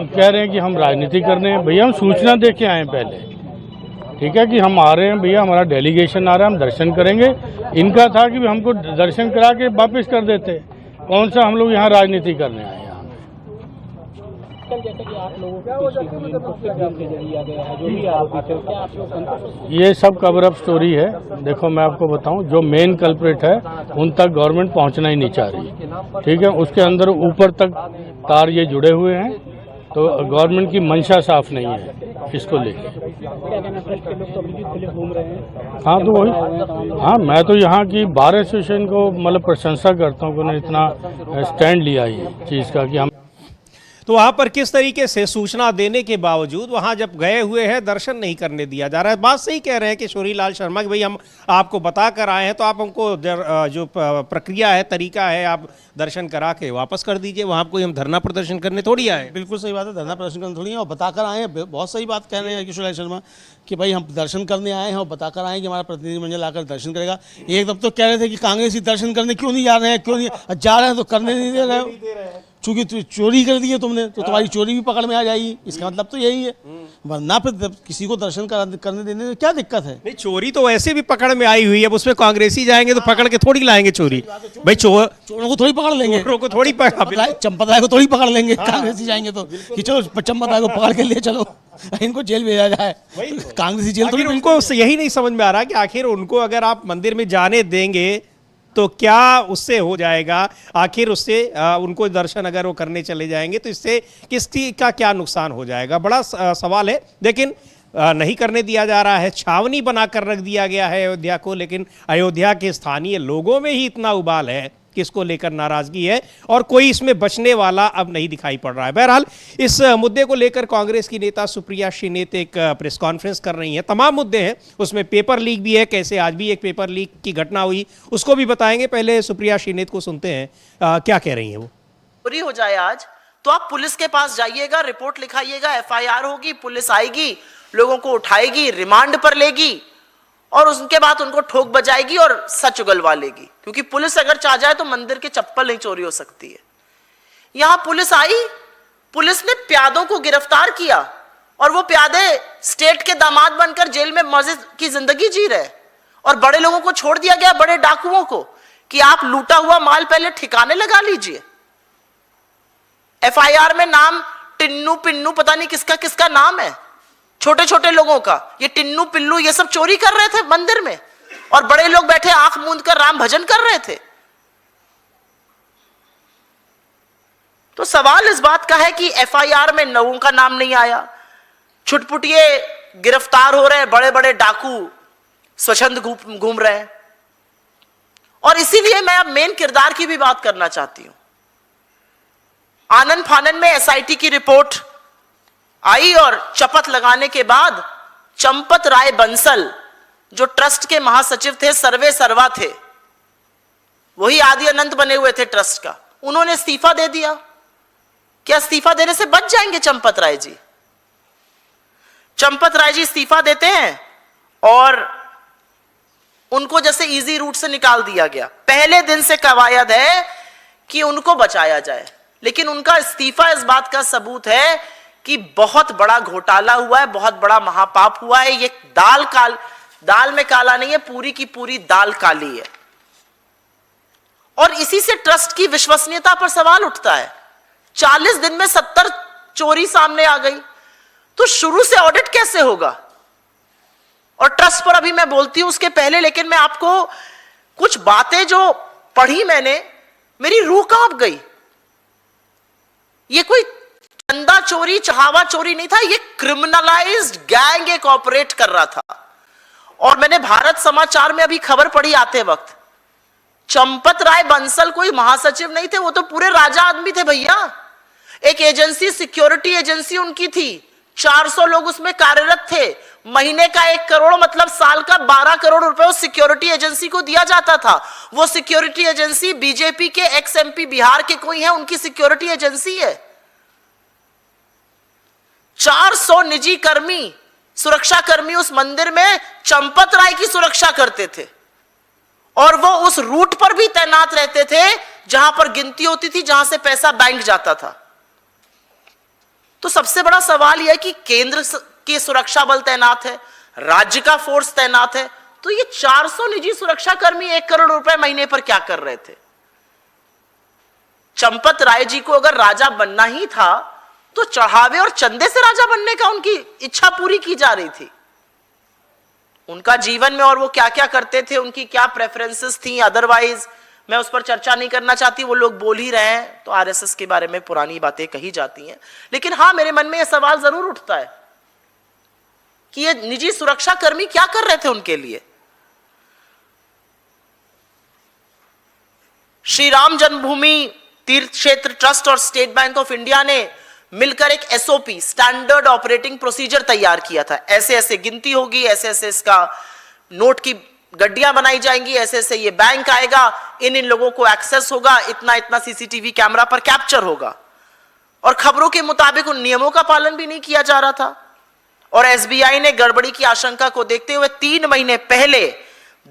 कह रहे हैं कि हम राजनीति करने हैं। भैया हम सूचना दे के आए पहले, ठीक है कि हम आ रहे हैं भैया, हमारा डेलीगेशन आ रहा है, हम दर्शन करेंगे। इनका था कि हमको दर्शन करा के वापस कर देते। कौन सा हम लोग यहाँ राजनीति करने आए यहाँ पे। ये सब कवर अप स्टोरी है। देखो मैं आपको बताऊं, जो मेन कल्प्रिट है उन तक गवर्नमेंट पहुंचना ही नहीं चाह रही, ठीक है। उसके अंदर ऊपर तक तार ये जुड़े हुए हैं, तो गवर्नमेंट की मंशा साफ नहीं है इसको लेके। हाँ तो वही, हाँ मैं तो यहाँ की बार एसोसिएशन को मतलब प्रशंसा करता हूँ कि उन्होंने इतना स्टैंड लिया ये चीज़ का कि हम। तो वहां पर किस तरीके से सूचना देने के बावजूद वहां जब गए हुए हैं दर्शन नहीं करने दिया जा रहा है। बात सही कह रहे हैं किशोरीलाल शर्मा कि भाई हम आपको बता कर आए हैं तो आप हमको जो प्रक्रिया है, तरीका है, आप दर्शन करा के वापस कर दीजिए। वहां कोई हम धरना प्रदर्शन करने थोड़ी आए। बिल्कुल सही बात है, धरना प्रदर्शन करने थोड़ी है और बताकर आए हैं। बहुत सही बात कह रहे हैं किशोरीलाल शर्मा कि भाई हम दर्शन करने आए हैं और बताकर आए हैं कि हमारा प्रतिनिधिमंडल आकर दर्शन करेगा। एक तब तो कह रहे थे कि कांग्रेसी दर्शन करने क्यों नहीं जा रहे हैं, क्यों नहीं जा रहे हैं, तो करने नहीं दे रहे हो चूंकि चोरी कर दी है तुमने, तो तुम्हारी चोरी भी पकड़ में आ जाएगी। इसका मतलब तो यही है, वरना फिर किसी को दर्शन करने देने में क्या दिक्कत है। नहीं, चोरी तो वैसे भी पकड़ में आई हुई है, अब उसमें कांग्रेसी जाएंगे तो पकड़ के थोड़ी लाएंगे चोरी। भाई चोरों को थोड़ी पकड़ लेंगे, चोरों को थोड़ी चंपत राय को थोड़ी पकड़ लेंगे। कांग्रेसी जाएंगे तो कि चलो चंपत राय को पकड़ के ले चलो, इनको जेल भेजा जाए। कांग्रेसी जेल तो उनको यही नहीं समझ में आ रहा कि आखिर उनको अगर आप मंदिर में जाने देंगे तो क्या उससे हो जाएगा। आखिर उससे उनको दर्शन अगर वो करने चले जाएंगे तो इससे किसी का क्या नुकसान हो जाएगा, बड़ा सवाल है। लेकिन नहीं करने दिया जा रहा है, छावनी बनाकर रख दिया गया है अयोध्या को। लेकिन अयोध्या के स्थानीय लोगों में ही इतना उबाल है कि इसको लेकर नाराजगी है और कोई इसमें बचने वाला अब नहीं दिखाई पड़ रहा है। बहरहाल इस मुद्दे को लेकर कांग्रेस की नेता सुप्रिया श्रीनेत एक प्रेस कॉन्फ्रेंस कर रही हैं। तमाम मुद्दे हैं, उसमें पेपर लीक भी है, कैसे आज भी एक पेपर लीक की घटना हुई उसको भी बताएंगे। पहले सुप्रिया श्रीनेत को सुनते हैं क्या कह रही हैं वो। पूरी हो जाए आज तो आप पुलिस के पास जाइएगा, रिपोर्ट लिखाइएगा, FIR होगी, पुलिस आएगी, लोगों को उठाएगी, रिमांड पर लेगी और उसके बाद उनको ठोक बजाएगी और सच उगलवा लेगी। क्योंकि पुलिस अगर चाह जाए तो मंदिर की चप्पल नहीं चोरी हो सकती है। यहां पुलिस आई, पुलिस ने प्यादों को गिरफ्तार किया और वो प्यादे स्टेट के दामाद बनकर जेल में मजे की जिंदगी जी रहे और बड़े लोगों को छोड़ दिया गया, बड़े डाकुओं को, कि आप लूटा हुआ माल पहले ठिकाने लगा लीजिए। FIR में नाम टिन्नू पिन्नू पता नहीं किसका किसका नाम है, छोटे छोटे लोगों का। ये टिन्नू पिल्लू ये सब चोरी कर रहे थे मंदिर में और बड़े लोग बैठे आंख मूंद कर राम भजन कर रहे थे। तो सवाल इस बात का है कि FIR में लोगों का नाम नहीं आया, छुटपुटिए गिरफ्तार हो रहे हैं, बड़े बड़े डाकू स्वच्छंद घूम रहे हैं। और इसीलिए मैं अब मेन किरदार की भी बात करना चाहती हूं। आनन फानन में SIT की रिपोर्ट आई और शपथ लगाने के बाद चंपत राय बंसल जो ट्रस्ट के महासचिव थे, सर्वे सर्वा थे, वही आदि अनंत बने हुए थे ट्रस्ट का, उन्होंने इस्तीफा दे दिया। क्या इस्तीफा देने से बच जाएंगे चंपत राय जी? चंपत राय जी इस्तीफा देते हैं और उनको जैसे इजी रूट से निकाल दिया गया। पहले दिन से कवायद है कि उनको बचाया जाए, लेकिन उनका इस्तीफा इस बात का सबूत है कि बहुत बड़ा घोटाला हुआ है, बहुत बड़ा महापाप हुआ है। ये दाल में काला नहीं है, पूरी की पूरी दाल काली है। और इसी से ट्रस्ट की विश्वसनीयता पर सवाल उठता है। 40 दिन में 70 चोरी सामने आ गई, तो शुरू से ऑडिट कैसे होगा? और ट्रस्ट पर अभी मैं बोलती हूं उसके पहले, लेकिन मैं आपको कुछ बातें जो पढ़ी मैंने, मेरी रूह कांप गई। ये कोई चंदा चोरी, चढ़ावा चोरी नहीं था, ये क्रिमिनलाइज्ड गैंग एक ऑपरेट कर रहा था। और मैंने भारत समाचार में अभी खबर पढ़ी आते वक्त, चंपत राय बंसल कोई महासचिव नहीं थे, वो तो पूरे राजा आदमी थे भैया। एक एजेंसी, सिक्योरिटी एजेंसी उनकी थी, 400 लोग उसमें कार्यरत थे। महीने का 1 करोड़ मतलब साल का 12 करोड़ रुपए उस सिक्योरिटी एजेंसी को दिया जाता था। वो सिक्योरिटी एजेंसी बीजेपी के एक्स एमपी बिहार के कोई है, उनकी सिक्योरिटी एजेंसी है। 400 निजी कर्मी, सुरक्षा कर्मी उस मंदिर में चंपत राय की सुरक्षा करते थे, और वो उस रूट पर भी तैनात रहते थे जहां पर गिनती होती थी, जहां से पैसा बैंक जाता था। तो सबसे बड़ा सवाल यह है कि केंद्र की सुरक्षा बल तैनात है, राज्य का फोर्स तैनात है, तो ये 400 निजी सुरक्षा कर्मी 1 करोड़ रुपए महीने पर क्या कर रहे थे? चंपत राय जी को अगर राजा बनना ही था तो चढ़ावे और चंदे से राजा बनने का उनकी इच्छा पूरी की जा रही थी। उनका जीवन में और वो क्या क्या करते थे, उनकी क्या प्रेफरेंसेस थी, अदरवाइज मैं उस पर चर्चा नहीं करना चाहती। वो लोग बोल ही रहे हैं तो आरएसएस के बारे में पुरानी बातें कही जाती हैं। लेकिन हां, मेरे मन में यह सवाल जरूर उठता है कि ये निजी सुरक्षा कर्मी क्या कर रहे थे उनके लिए। श्री राम जन्मभूमि तीर्थ क्षेत्र ट्रस्ट और स्टेट बैंक ऑफ इंडिया ने मिलकर एक एसओपी, स्टैंडर्ड ऑपरेटिंग प्रोसीजर तैयार किया था। ऐसे ऐसे गिनती होगी, ऐसे ऐसे इसका नोट की गड्डियां बनाई जाएंगी, ऐसे ऐसे ये बैंक आएगा, इन लोगों को एक्सेस होगा, इतना इतना सीसीटीवी कैमरा पर कैप्चर होगा। और खबरों के मुताबिक उन नियमों का पालन भी नहीं किया जा रहा था। और एसबीआई ने गड़बड़ी की आशंका को देखते हुए 3 महीने पहले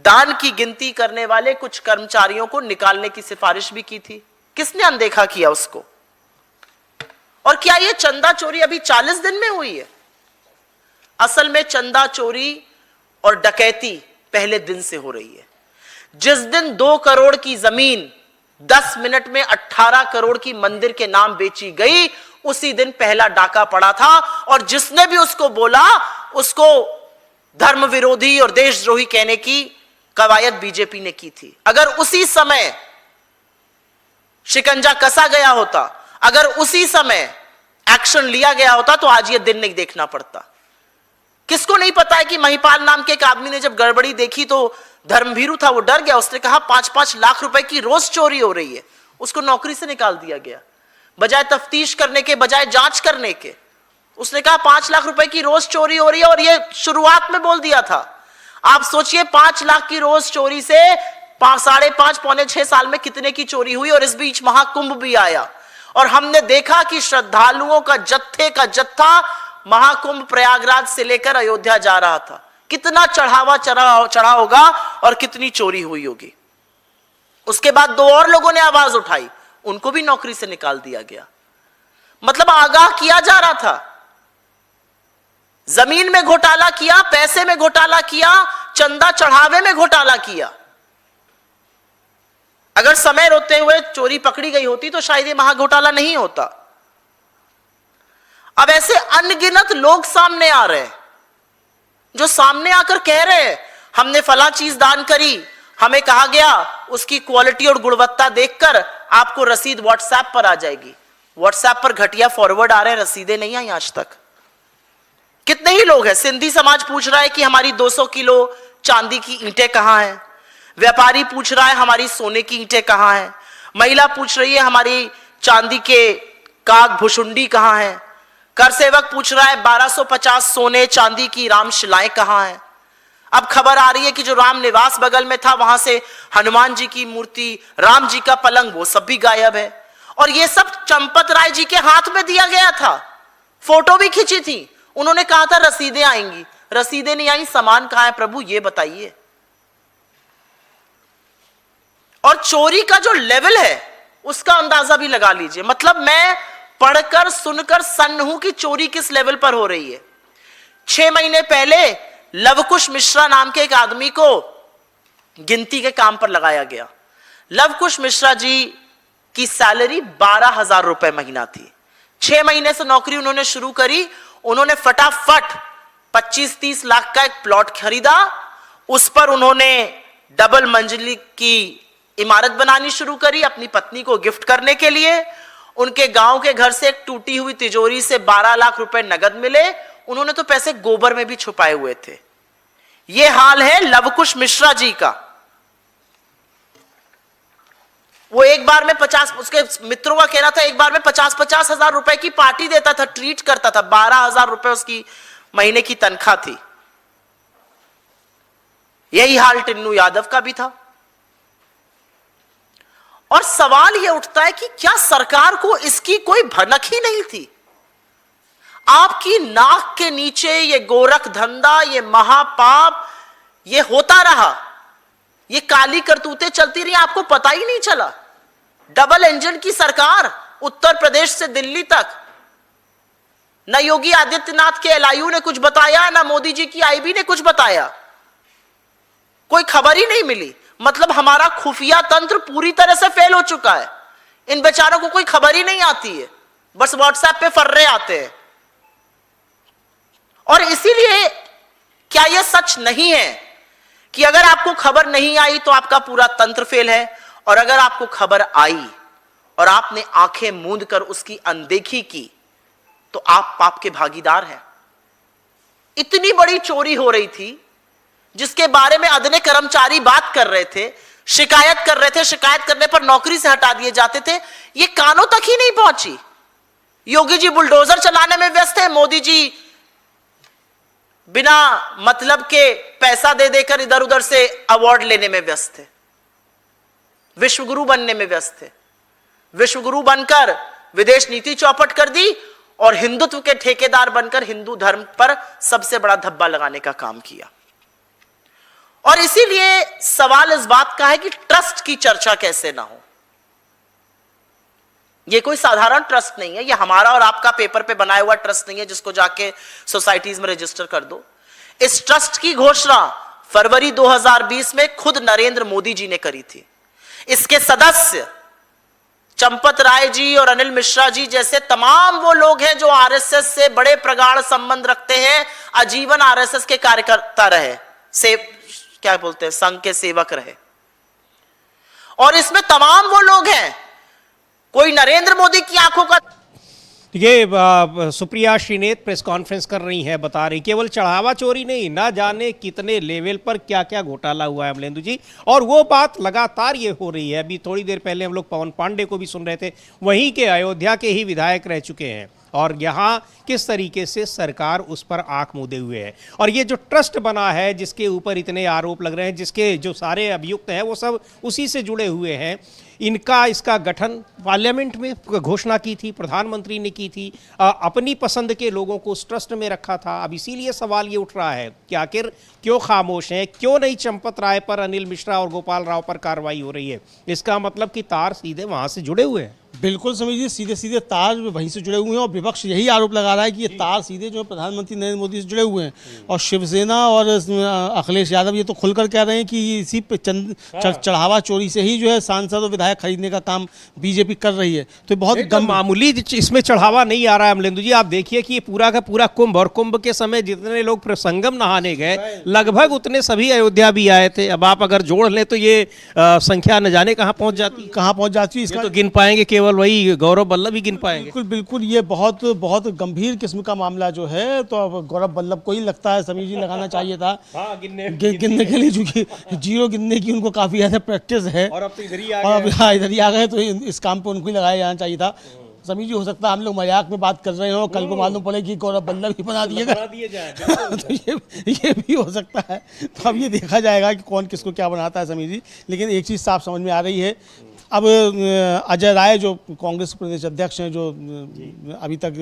दान की गिनती करने वाले कुछ कर्मचारियों को निकालने की सिफारिश भी की थी। किसने अनदेखा किया उसको? और क्या ये चंदा चोरी अभी 40 दिन में हुई है? असल में चंदा चोरी और डकैती पहले दिन से हो रही है। जिस दिन 2 करोड़ की जमीन 10 मिनट में 18 करोड़ की मंदिर के नाम बेची गई, उसी दिन पहला डाका पड़ा था। और जिसने भी उसको बोला, उसको धर्म विरोधी और देशद्रोही कहने की कवायद बीजेपी ने की थी। अगर उसी समय शिकंजा कसा गया होता, अगर उसी समय एक्शन लिया गया होता, तो आज ये दिन नहीं देखना पड़ता। किसको नहीं पता है कि महिपाल नाम के एक आदमी ने जब गड़बड़ी देखी तो धर्मभीरू था, वो डर गया। उसने कहा 5-5 लाख रुपए की रोज चोरी हो रही है। उसको नौकरी से निकाल दिया गया। बजाय तफ्तीश करने के, बजाय जांच करने के, उसने कहा 5 लाख रुपए की रोज चोरी हो रही है। और ये शुरुआत में बोल दिया था। आप सोचिए 5 लाख की रोज चोरी से 5.5 पौने 6 साल में कितने की चोरी हुई। और इस बीच महाकुंभ भी आया और हमने देखा कि श्रद्धालुओं का जत्थे का जत्था महाकुंभ प्रयागराज से लेकर अयोध्या जा रहा था। कितना चढ़ावा चढ़ा होगा और कितनी चोरी हुई होगी। उसके बाद 2 और लोगों ने आवाज उठाई, उनको भी नौकरी से निकाल दिया गया। मतलब आगाह किया जा रहा था। जमीन में घोटाला किया, पैसे में घोटाला किया, चंदा चढ़ावे में घोटाला किया। अगर समय रोते हुए चोरी पकड़ी गई होती तो शायद ये महाघोटाला नहीं होता। अब ऐसे अनगिनत लोग सामने आ रहे हैं जो सामने आकर कह रहे हैं हमने फला चीज दान करी, हमें कहा गया उसकी क्वालिटी और गुणवत्ता देखकर आपको रसीद व्हाट्सएप पर आ जाएगी। व्हाट्सएप पर घटिया फॉरवर्ड आ रहे हैं, रसीदें नहीं आई आज तक। कितने ही लोग हैं। सिंधी समाज पूछ रहा है कि हमारी 200 किलो चांदी की ईंटें कहां हैं। व्यापारी पूछ रहा है हमारी सोने की ईंटें कहां हैं। महिला पूछ रही है हमारी चांदी के काग भुषुंडी कहां हैं। कर सेवक पूछ रहा है 1250 सोने चांदी की रामशिलाएं कहां हैं। अब खबर आ रही है कि जो राम निवास बगल में था, वहां से हनुमान जी की मूर्ति, राम जी का पलंग, वो सब भी गायब है। और ये सब चंपत राय जी के हाथ में दिया गया था। फोटो भी खींची थी। उन्होंने कहा था रसीदें आएंगी, रसीदें नहीं आई। सामान कहां है प्रभु, ये बताइए। और चोरी का जो लेवल है उसका अंदाजा भी लगा लीजिए। मतलब मैं पढ़कर सुनकर सन्न हूं कि चोरी किस लेवल पर हो रही है। 6 महीने पहले लवकुश मिश्रा नाम के एक आदमी को गिनती के काम पर लगाया गया। लवकुश मिश्रा जी की सैलरी 12,000 रुपए महीना थी। 6 महीने से नौकरी उन्होंने शुरू करी। उन्होंने फटाफट 25-30 लाख का एक प्लॉट खरीदा। उस पर उन्होंने डबल मंजिली की इमारत बनानी शुरू करी अपनी पत्नी को गिफ्ट करने के लिए। उनके गांव के घर से एक टूटी हुई तिजोरी से 12 लाख रुपए नगद मिले। उन्होंने तो पैसे गोबर में भी छुपाए हुए थे। यह हाल है लवकुश मिश्रा जी का। वो एक बार में 50, उसके मित्रों का कहना था एक बार में 50-50 हजार रुपए की पार्टी देता था, ट्रीट करता था। 12,000 रुपए उसकी महीने की तनख्वाह थी। यही हाल टिन्नू यादव का भी था। और सवाल यह उठता है कि क्या सरकार को इसकी कोई भनक ही नहीं थी? आपकी नाक के नीचे ये गोरख धंधा, ये महापाप, ये होता रहा, ये काली करतूतें चलती रही, आपको पता ही नहीं चला। डबल इंजन की सरकार उत्तर प्रदेश से दिल्ली तक, न योगी आदित्यनाथ के एलआईयू ने कुछ बताया, न मोदी जी की आईबी ने कुछ बताया। कोई खबर ही नहीं मिली। मतलब हमारा खुफिया तंत्र पूरी तरह से फेल हो चुका है। इन बेचारों को कोई खबर ही नहीं आती है, बस व्हाट्सएप पे फर्रे आते हैं। और इसीलिए क्या यह सच नहीं है कि अगर आपको खबर नहीं आई तो आपका पूरा तंत्र फेल है, और अगर आपको खबर आई और आपने आंखें मूंद कर उसकी अनदेखी की तो आप पाप के भागीदार हैं। इतनी बड़ी चोरी हो रही थी जिसके बारे में अदने कर्मचारी बात कर रहे थे, शिकायत कर रहे थे, शिकायत करने पर नौकरी से हटा दिए जाते थे। ये कानों तक ही नहीं पहुंची। योगी जी बुलडोजर चलाने में व्यस्त है, मोदी जी बिना मतलब के पैसा दे देकर इधर उधर से अवार्ड लेने में व्यस्त थे, विश्वगुरु बनने में व्यस्त थे। विश्वगुरु बनकर विदेश नीति चौपट कर दी और हिंदुत्व के ठेकेदार बनकर हिंदू धर्म पर सबसे बड़ा धब्बा लगाने का काम किया। और इसीलिए सवाल इस बात का है कि ट्रस्ट की चर्चा कैसे ना हो। यह कोई साधारण ट्रस्ट नहीं है, यह हमारा और आपका पेपर पे बनाया हुआ ट्रस्ट नहीं है जिसको जाके सोसाइटीज में रजिस्टर कर दो। इस ट्रस्ट की घोषणा फरवरी 2020 में खुद नरेंद्र मोदी जी ने करी थी। इसके सदस्य चंपत राय जी और अनिल मिश्रा जी जैसे तमाम वो लोग हैं जो आरएसएस से बड़े प्रगाढ़ संबंध रखते हैं, आजीवन आरएसएस के कार्यकर्ता रहे, क्या बोलते हैं, संघ के सेवक रहे। और इसमें तमाम वो लोग हैं, कोई नरेंद्र मोदी की आंखों का। ये सुप्रिया श्रीनेत प्रेस कॉन्फ्रेंस कर रही हैं, बता रही केवल चढ़ावा चोरी नहीं, ना जाने कितने लेवल पर क्या क्या घोटाला हुआ है अमलेंदु जी। और वो बात लगातार ये हो रही है। अभी थोड़ी देर पहले हम लोग पवन पांडे को भी सुन रहे थे, वहीं के अयोध्या के ही विधायक रह चुके हैं, और यहाँ किस तरीके से सरकार उस पर आंख मूंदे हुए है। और ये जो ट्रस्ट बना है जिसके ऊपर इतने आरोप लग रहे हैं, जिसके जो सारे अभियुक्त हैं वो सब उसी से जुड़े हुए हैं। इसका गठन पार्लियामेंट में घोषणा की थी, प्रधानमंत्री ने की थी, अपनी पसंद के लोगों को उस ट्रस्ट में रखा था। अब इसीलिए सवाल ये उठ रहा है कि आखिर क्यों खामोश हैं, क्यों नहीं चंपत राय पर, अनिल मिश्रा और गोपाल राव पर कार्रवाई हो रही है? इसका मतलब कि तार सीधे वहां से जुड़े हुए हैं। बिल्कुल समझिए, सीधे सीधे तार वहीं से जुड़े हुए हैं। और विपक्ष यही आरोप लगा रहा है कि ये तार सीधे जो है प्रधानमंत्री नरेंद्र मोदी से जुड़े हुए हैं। और शिवसेना और अखिलेश यादव ये तो खुलकर कह रहे हैं कि इसी पे चढ़ावा चोरी से ही जो है सांसद और विधायक खरीदने का काम बीजेपी कर रही है। तो बहुत मामूली इसमें चढ़ावा नहीं आ रहा है अमलेंदु जी। आप देखिए कि ये पूरा का पूरा कुंभ, और कुंभ के समय जितने लोग संगम नहाने गए लगभग उतने सभी अयोध्या भी आए थे। अब आप अगर जोड़ लें तो ये संख्या न जाने कहाँ पहुंच जाती है। इसका तो गिन पाएंगे केवल वही गौरव बल्लभ ही गिन पाएंगे। बिल्कुल बिल्कुल, ये बहुत बहुत गंभीर किस्म का मामला जो है। तो अब गौरव बल्लभ को ही लगता है समीर जी लगाना चाहिए था गिनने के लिए, चूंकि जीरो गिनने की उनको काफी ज्यादा प्रैक्टिस है। और अब तो इधर ही आ गए, तो इस काम पे उनको ही लगाया जाना चाहिए था। समीर जी हो सकता है हम लोग मजाक में बात कर रहे हो, कल को मालूम पड़े कि गौरव बल्लभ ही बना दिएगा तो ये भी हो सकता है। तो अब ये देखा जाएगा कि कौन किसको क्या बनाता है समीर जी। लेकिन एक चीज़ साफ समझ में आ रही है, अब अजय राय जो कांग्रेस प्रदेश अध्यक्ष हैं, जो अभी तक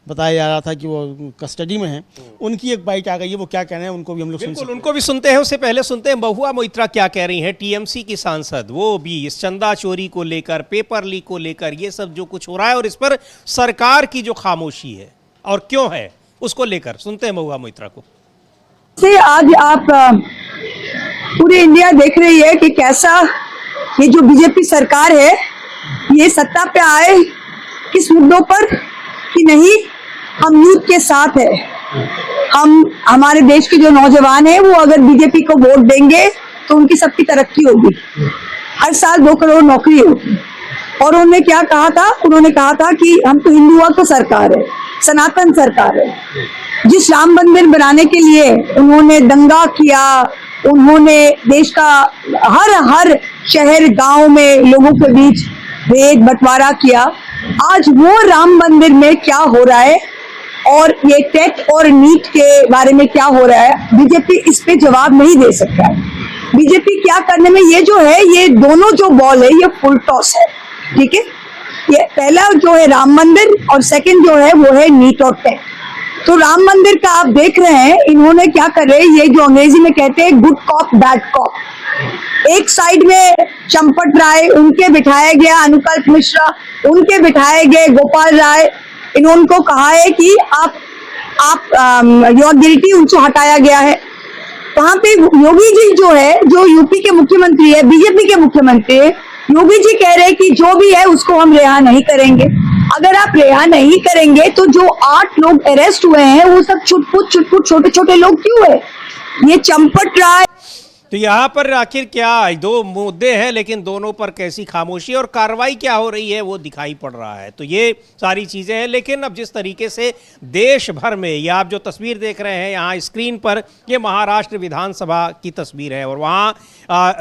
बताया जा रहा था कि वो कस्टडी में हैं, उनकी एक बाइट आ गई है, वो क्या कह रहे हैं उनको भी हम लोग बिल्कुल उनको भी सुनते हैं। उससे पहले सुनते हैं महुआ मोइत्रा क्या कह रही हैं, टीएमसी की सांसद, वो भी इस चंदा चोरी को लेकर, पेपर लीक को लेकर, ये सब जो कुछ हो रहा है और इस पर सरकार की जो खामोशी है और क्यों है, उसको लेकर सुनते हैं महुआ मोइत्रा को। से आज आप पूरे इंडिया देख रही है कि कैसा ये जो बीजेपी सरकार है ये सत्ता पे आए किस मुद्दों पर कि नहीं हम यूथ के साथ है, हमारे देश के जो नौजवान हैं वो अगर बीजेपी को वोट देंगे तो उनकी सबकी तरक्की होगी, हर साल 2 करोड़ नौकरी होगी। और उन्होंने क्या कहा था, उन्होंने कहा था कि हम तो हिंदुओं की सरकार है, सनातन सरकार है। जिस राम मंदिर बनाने के लिए उन्होंने दंगा किया, उन्होंने देश का हर शहर गांव में लोगों के बीच भेद बंटवारा किया, आज वो राम मंदिर में क्या हो रहा है और ये टेट और नीट के बारे में क्या हो रहा है, बीजेपी इस पे जवाब नहीं दे सकता है। बीजेपी क्या करने में, ये जो है ये दोनों जो बॉल है ये फुल टॉस है, ठीक है। ये पहला जो है राम मंदिर और सेकंड जो है वो है नीट और टेट। तो राम मंदिर का आप देख रहे हैं इन्होंने क्या कर रहे हैं, ये जो अंग्रेजी में कहते हैं गुड कॉप बैड कॉप, एक साइड में चंपत राय, उनके बिठाया गया अनुकल्प मिश्रा, उनके बिठाए गए गोपाल राय, इन्होंने को कहा है कि आप योर गिल्टी, उनको हटाया गया है। वहां पे योगी जी जो है, जो यूपी के मुख्यमंत्री है, बीजेपी के मुख्यमंत्री है, योगी जी कह रहे हैं कि जो भी है उसको हम रिहा नहीं करेंगे। अगर आप रिहा नहीं करेंगे तो जो 8 लोग अरेस्ट हुए हैं वो सब छुटपुट छोटे छोटे लोग क्यों है? ये चंपत राय। तो यहाँ पर आखिर क्या 2 मुद्दे हैं, लेकिन दोनों पर कैसी खामोशी और कार्रवाई क्या हो रही है वो दिखाई पड़ रहा है। तो ये सारी चीज़ें हैं। लेकिन अब जिस तरीके से देश भर में, ये आप जो तस्वीर देख रहे हैं यहाँ स्क्रीन पर, ये महाराष्ट्र विधानसभा की तस्वीर है और वहाँ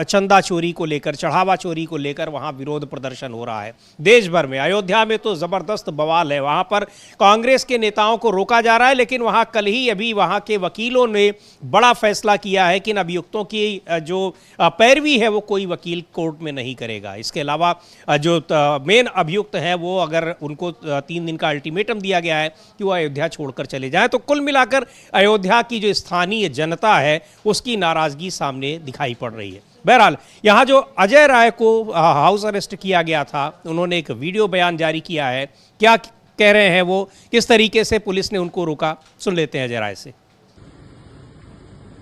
चंदा चोरी को लेकर, चढ़ावा चोरी को लेकर वहाँ विरोध प्रदर्शन हो रहा है देश भर में। अयोध्या में तो ज़बरदस्त बवाल है, वहाँ पर कांग्रेस के नेताओं को रोका जा रहा है, लेकिन वहाँ कल ही अभी वहाँ के वकीलों ने बड़ा फैसला किया है कि इन अभियुक्तों की जो पैरवी है वो कोई वकील कोर्ट में नहीं करेगा। इसके अलावा जो मेन अभियुक्त है वो, अगर उनको 3 दिन का अल्टीमेटम दिया गया है कि वो अयोध्या छोड़कर चले जाएं। तो कुल मिलाकर अयोध्या की जो स्थानीय जनता है उसकी नाराजगी सामने दिखाई पड़ रही है। बहरहाल यहाँ जो अजय राय को हाउस अरेस्ट किया गया था, उन्होंने एक वीडियो बयान जारी किया है। क्या कह रहे हैं वो, किस तरीके से पुलिस ने उनको रोका, सुन लेते हैं अजय राय से।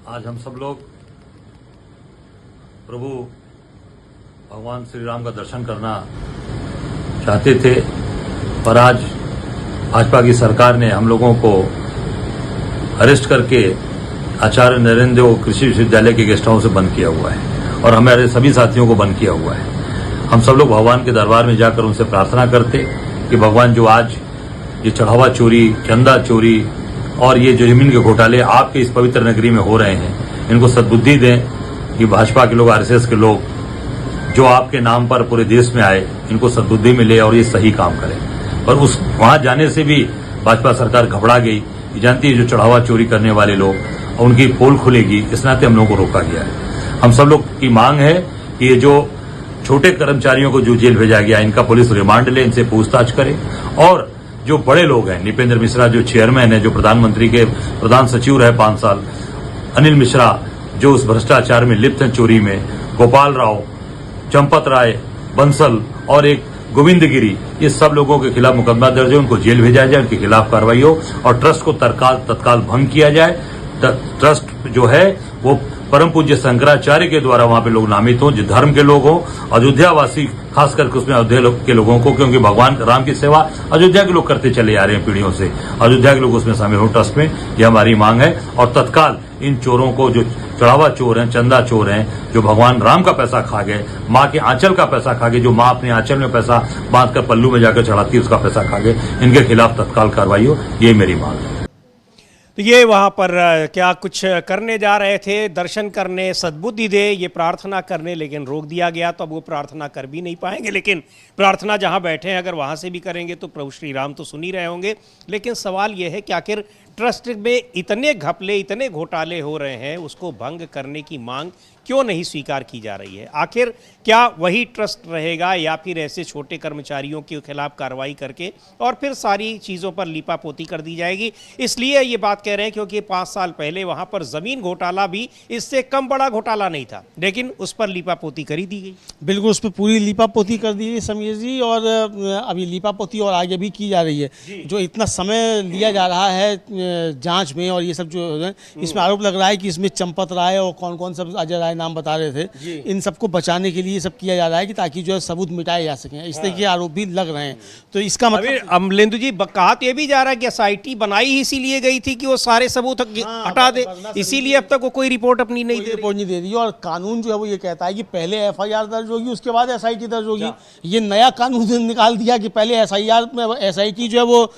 आज हम सब लोग प्रभु भगवान श्री राम का दर्शन करना चाहते थे, पर आज भाजपा की सरकार ने हम लोगों को अरेस्ट करके आचार्य नरेंद्र देव कृषि विश्वविद्यालय के गेस्ट हाउस से बंद किया हुआ है और हमारे सभी साथियों को बंद किया हुआ है। हम सब लोग भगवान के दरबार में जाकर उनसे प्रार्थना करते कि भगवान जो आज ये चढ़ावा चोरी, चंदा चोरी और ये जो जमीन के घोटाले आपके इस पवित्र नगरी में हो रहे हैं, इनको सद्बुद्धि दें कि भाजपा के लोग, आरएसएस के लोग जो आपके नाम पर पूरे देश में आए, इनको सद्बुद्धि मिले और ये सही काम करें। पर उस वहां जाने से भी भाजपा सरकार घबरा गई, जानती है जो चढ़ावा चोरी करने वाले लोग उनकी पोल खुलेगी, इस नाते हम लोगों को रोका गया है। हम सब लोग की मांग है कि ये जो छोटे कर्मचारियों को जो जेल भेजा गया, इनका पुलिस रिमांड ले, इनसे पूछताछ करे और जो बड़े लोग हैं, निपेंद्र मिश्रा जो चेयरमैन है, जो प्रधानमंत्री के प्रधान सचिव रहे 5 साल, अनिल मिश्रा जो उस भ्रष्टाचार में लिप्त हैं चोरी में, गोपाल राव, चंपत राय, बंसल और एक गोविंद गिरी, ये सब लोगों के खिलाफ मुकदमा दर्ज है, उनको जेल भेजा जाए, उनके खिलाफ कार्रवाई हो और ट्रस्ट को तत्काल भंग किया जाए। ट्रस्ट जो है वो परम पूज्य शंकराचार्य के द्वारा वहां पे लोग नामित हों, जो धर्म के लोग हों, अयोध्या वासी खास करके उसमें अयोध्या के लोगों को, क्योंकि भगवान राम की सेवा अयोध्या के लोग करते चले आ रहे हैं पीढ़ियों से, अयोध्या के लोग उसमें शामिल हो ट्रस्ट में, यह हमारी मांग है। और तत्काल इन चोरों को, जो चढ़ावा चोर हैं, चंदा चोर हैं, जो भगवान राम का पैसा खा गए, माँ के आंचल का पैसा खा गए, जो माँ अपने आंचल में पैसा बांध कर पल्लू में जाकर चढ़ाती है उसका पैसा खा गए, इनके खिलाफ तत्काल कार्रवाई हो, ये मेरी मांग है। तो ये वहाँ पर क्या कुछ करने जा रहे थे, दर्शन करने, सद्बुद्धि दे, ये प्रार्थना करने, लेकिन रोक दिया गया। तो अब वो प्रार्थना कर भी नहीं पाएंगे, लेकिन प्रार्थना जहाँ बैठे हैं अगर वहाँ से भी करेंगे तो प्रभु श्री राम तो सुन ही रहे होंगे। लेकिन सवाल ये है कि आखिर ट्रस्ट में इतने घपले, इतने घोटाले हो रहे हैं, उसको भंग करने की मांग क्यों नहीं स्वीकार की जा रही है? आखिर क्या वही ट्रस्ट रहेगा या फिर ऐसे छोटे कर्मचारियों के खिलाफ कार्रवाई करके और फिर सारी चीज़ों पर लीपापोती कर दी जाएगी? इसलिए ये बात कह रहे हैं क्योंकि 5 साल पहले वहाँ पर ज़मीन घोटाला भी इससे कम बड़ा घोटाला नहीं था, लेकिन उस पर लीपापोती करी दी गई। बिल्कुल, उस पर पूरी लीपापोती कर दी गई समीर जी, और अभी लीपापोती और आगे भी की जा रही है। जो इतना समय लिया जा रहा है जांच में और ये सब जो है, इसमें आरोप लग रहा है कि इसमें चंपत राय और कौन कौन सब अजय राय नाम बता रहे थे, इन सबको बचाने के लिए सब किया जा रहा है कि ताकि जो है सबूत मिटाए जा सकें। इस तरह के आरोप भी लग रहे हैं। तो इसका मतलब अमलेंदु जी, कहा तो ये भी जा रहा है कि एसआईटी बनाई ही इसीलिए गई थी कि वो सारे सबूत हटा दे, इसीलिए अब तक वो कोई रिपोर्ट अपनी नहीं दे रही। और कानून जो है वो ये कहता है कि पहले एफआईआर दर्ज होगी, उसके बाद एसआईटी दर्ज होगी। ये नया कानून निकाल दिया कि पहले एसआईटी जो है वो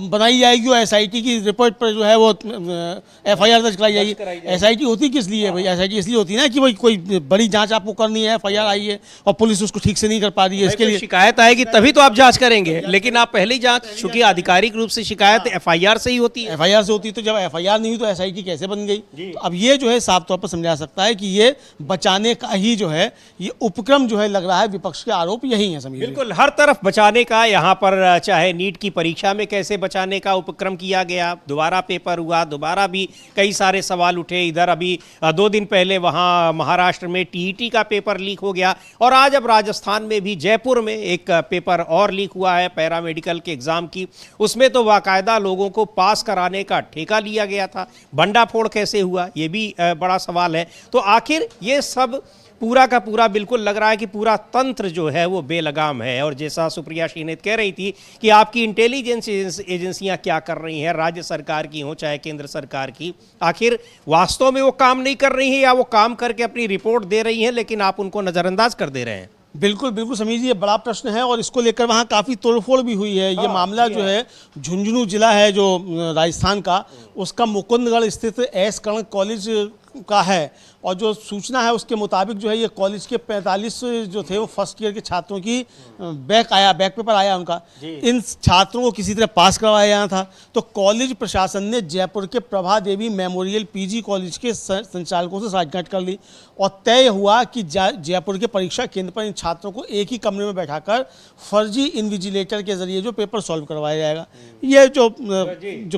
बनाई जाएगी और एसआईटी की रिपोर्ट पर जो है वो एफआईआर दर्ज कराई जाएगी। एसआईटी होती किस लिए भाई? एसआईटी इसलिए होती है ना कि भाई कोई बड़ी जांच आपको करनी है, एफआईआर आई है और पुलिस उसको ठीक से नहीं कर पा रही है, इसके लिए शिकायत आएगी तभी तो आप जांच करेंगे, लेकिन आप पहले ही जांच, चूंकि आधिकारिक रूप से शिकायत एफआईआर से ही होती है। एफआईआर से होती है, तो जब एफआईआर नहीं हुई तो एसआईटी कैसे बन गई? तो अब ये जो है साफ तौर पर समझा सकता है कि ये बचाने का ही जो है ये उपक्रम जो है लग रहा है। विपक्ष के आरोप यही है समीर। बिल्कुल, हर तरफ बचाने का, यहाँ पर चाहे नीट की परीक्षा में कैसे बचाने का उपक्रम किया गया, दोबारा पेपर हुआ, दोबारा भी कई सारे सवाल उठे। इधर अभी 2 दिन पहले वहाँ महाराष्ट्र में टीईटी का पेपर लीक हो गया, और आज अब राजस्थान में भी जयपुर में एक पेपर और लीक हुआ है पैरामेडिकल के एग्जाम की। उसमें तो बाकायदा लोगों को पास कराने का ठेका लिया गया था। भंडाफोड़ कैसे हुआ, ये भी बड़ा सवाल है। तो आखिर ये सब पूरा का पूरा बिल्कुल लग रहा है कि पूरा तंत्र जो है वो बेलगाम है। और जैसा सुप्रिया श्रीनेत कह रही थी कि आपकी इंटेलिजेंस एजेंसियां क्या कर रही हैं, राज्य सरकार की हो चाहे केंद्र सरकार की, आखिर वास्तव में वो काम नहीं कर रही हैं या वो काम करके अपनी रिपोर्ट दे रही हैं, लेकिन आप उनको नज़रअंदाज कर दे रहे हैं? बिल्कुल बिल्कुल समीर जी, ये बड़ा प्रश्न है और इसको लेकर वहाँ काफ़ी तोड़फोड़ भी हुई है। ये मामला जो है झुंझुनू जिला है जो राजस्थान का, उसका मुकुंदगढ़ स्थित एस कर्ण कॉलेज का है। और जो सूचना है उसके मुताबिक जो है ये कॉलेज के 45 जो थे वो फर्स्ट ईयर के छात्रों की बैक पेपर आया उनका। इन छात्रों को किसी तरह पास करवाया जाना था। तो कॉलेज प्रशासन ने जयपुर के प्रभा देवी मेमोरियल पीजी कॉलेज के संचालकों से साठगांठ कर ली और तय हुआ कि जयपुर के परीक्षा केंद्र पर इन छात्रों को एक ही कमरे में बैठाकर फर्जी इन्विजिलेटर के जरिए जो पेपर सॉल्व करवाया जाएगा। ये जो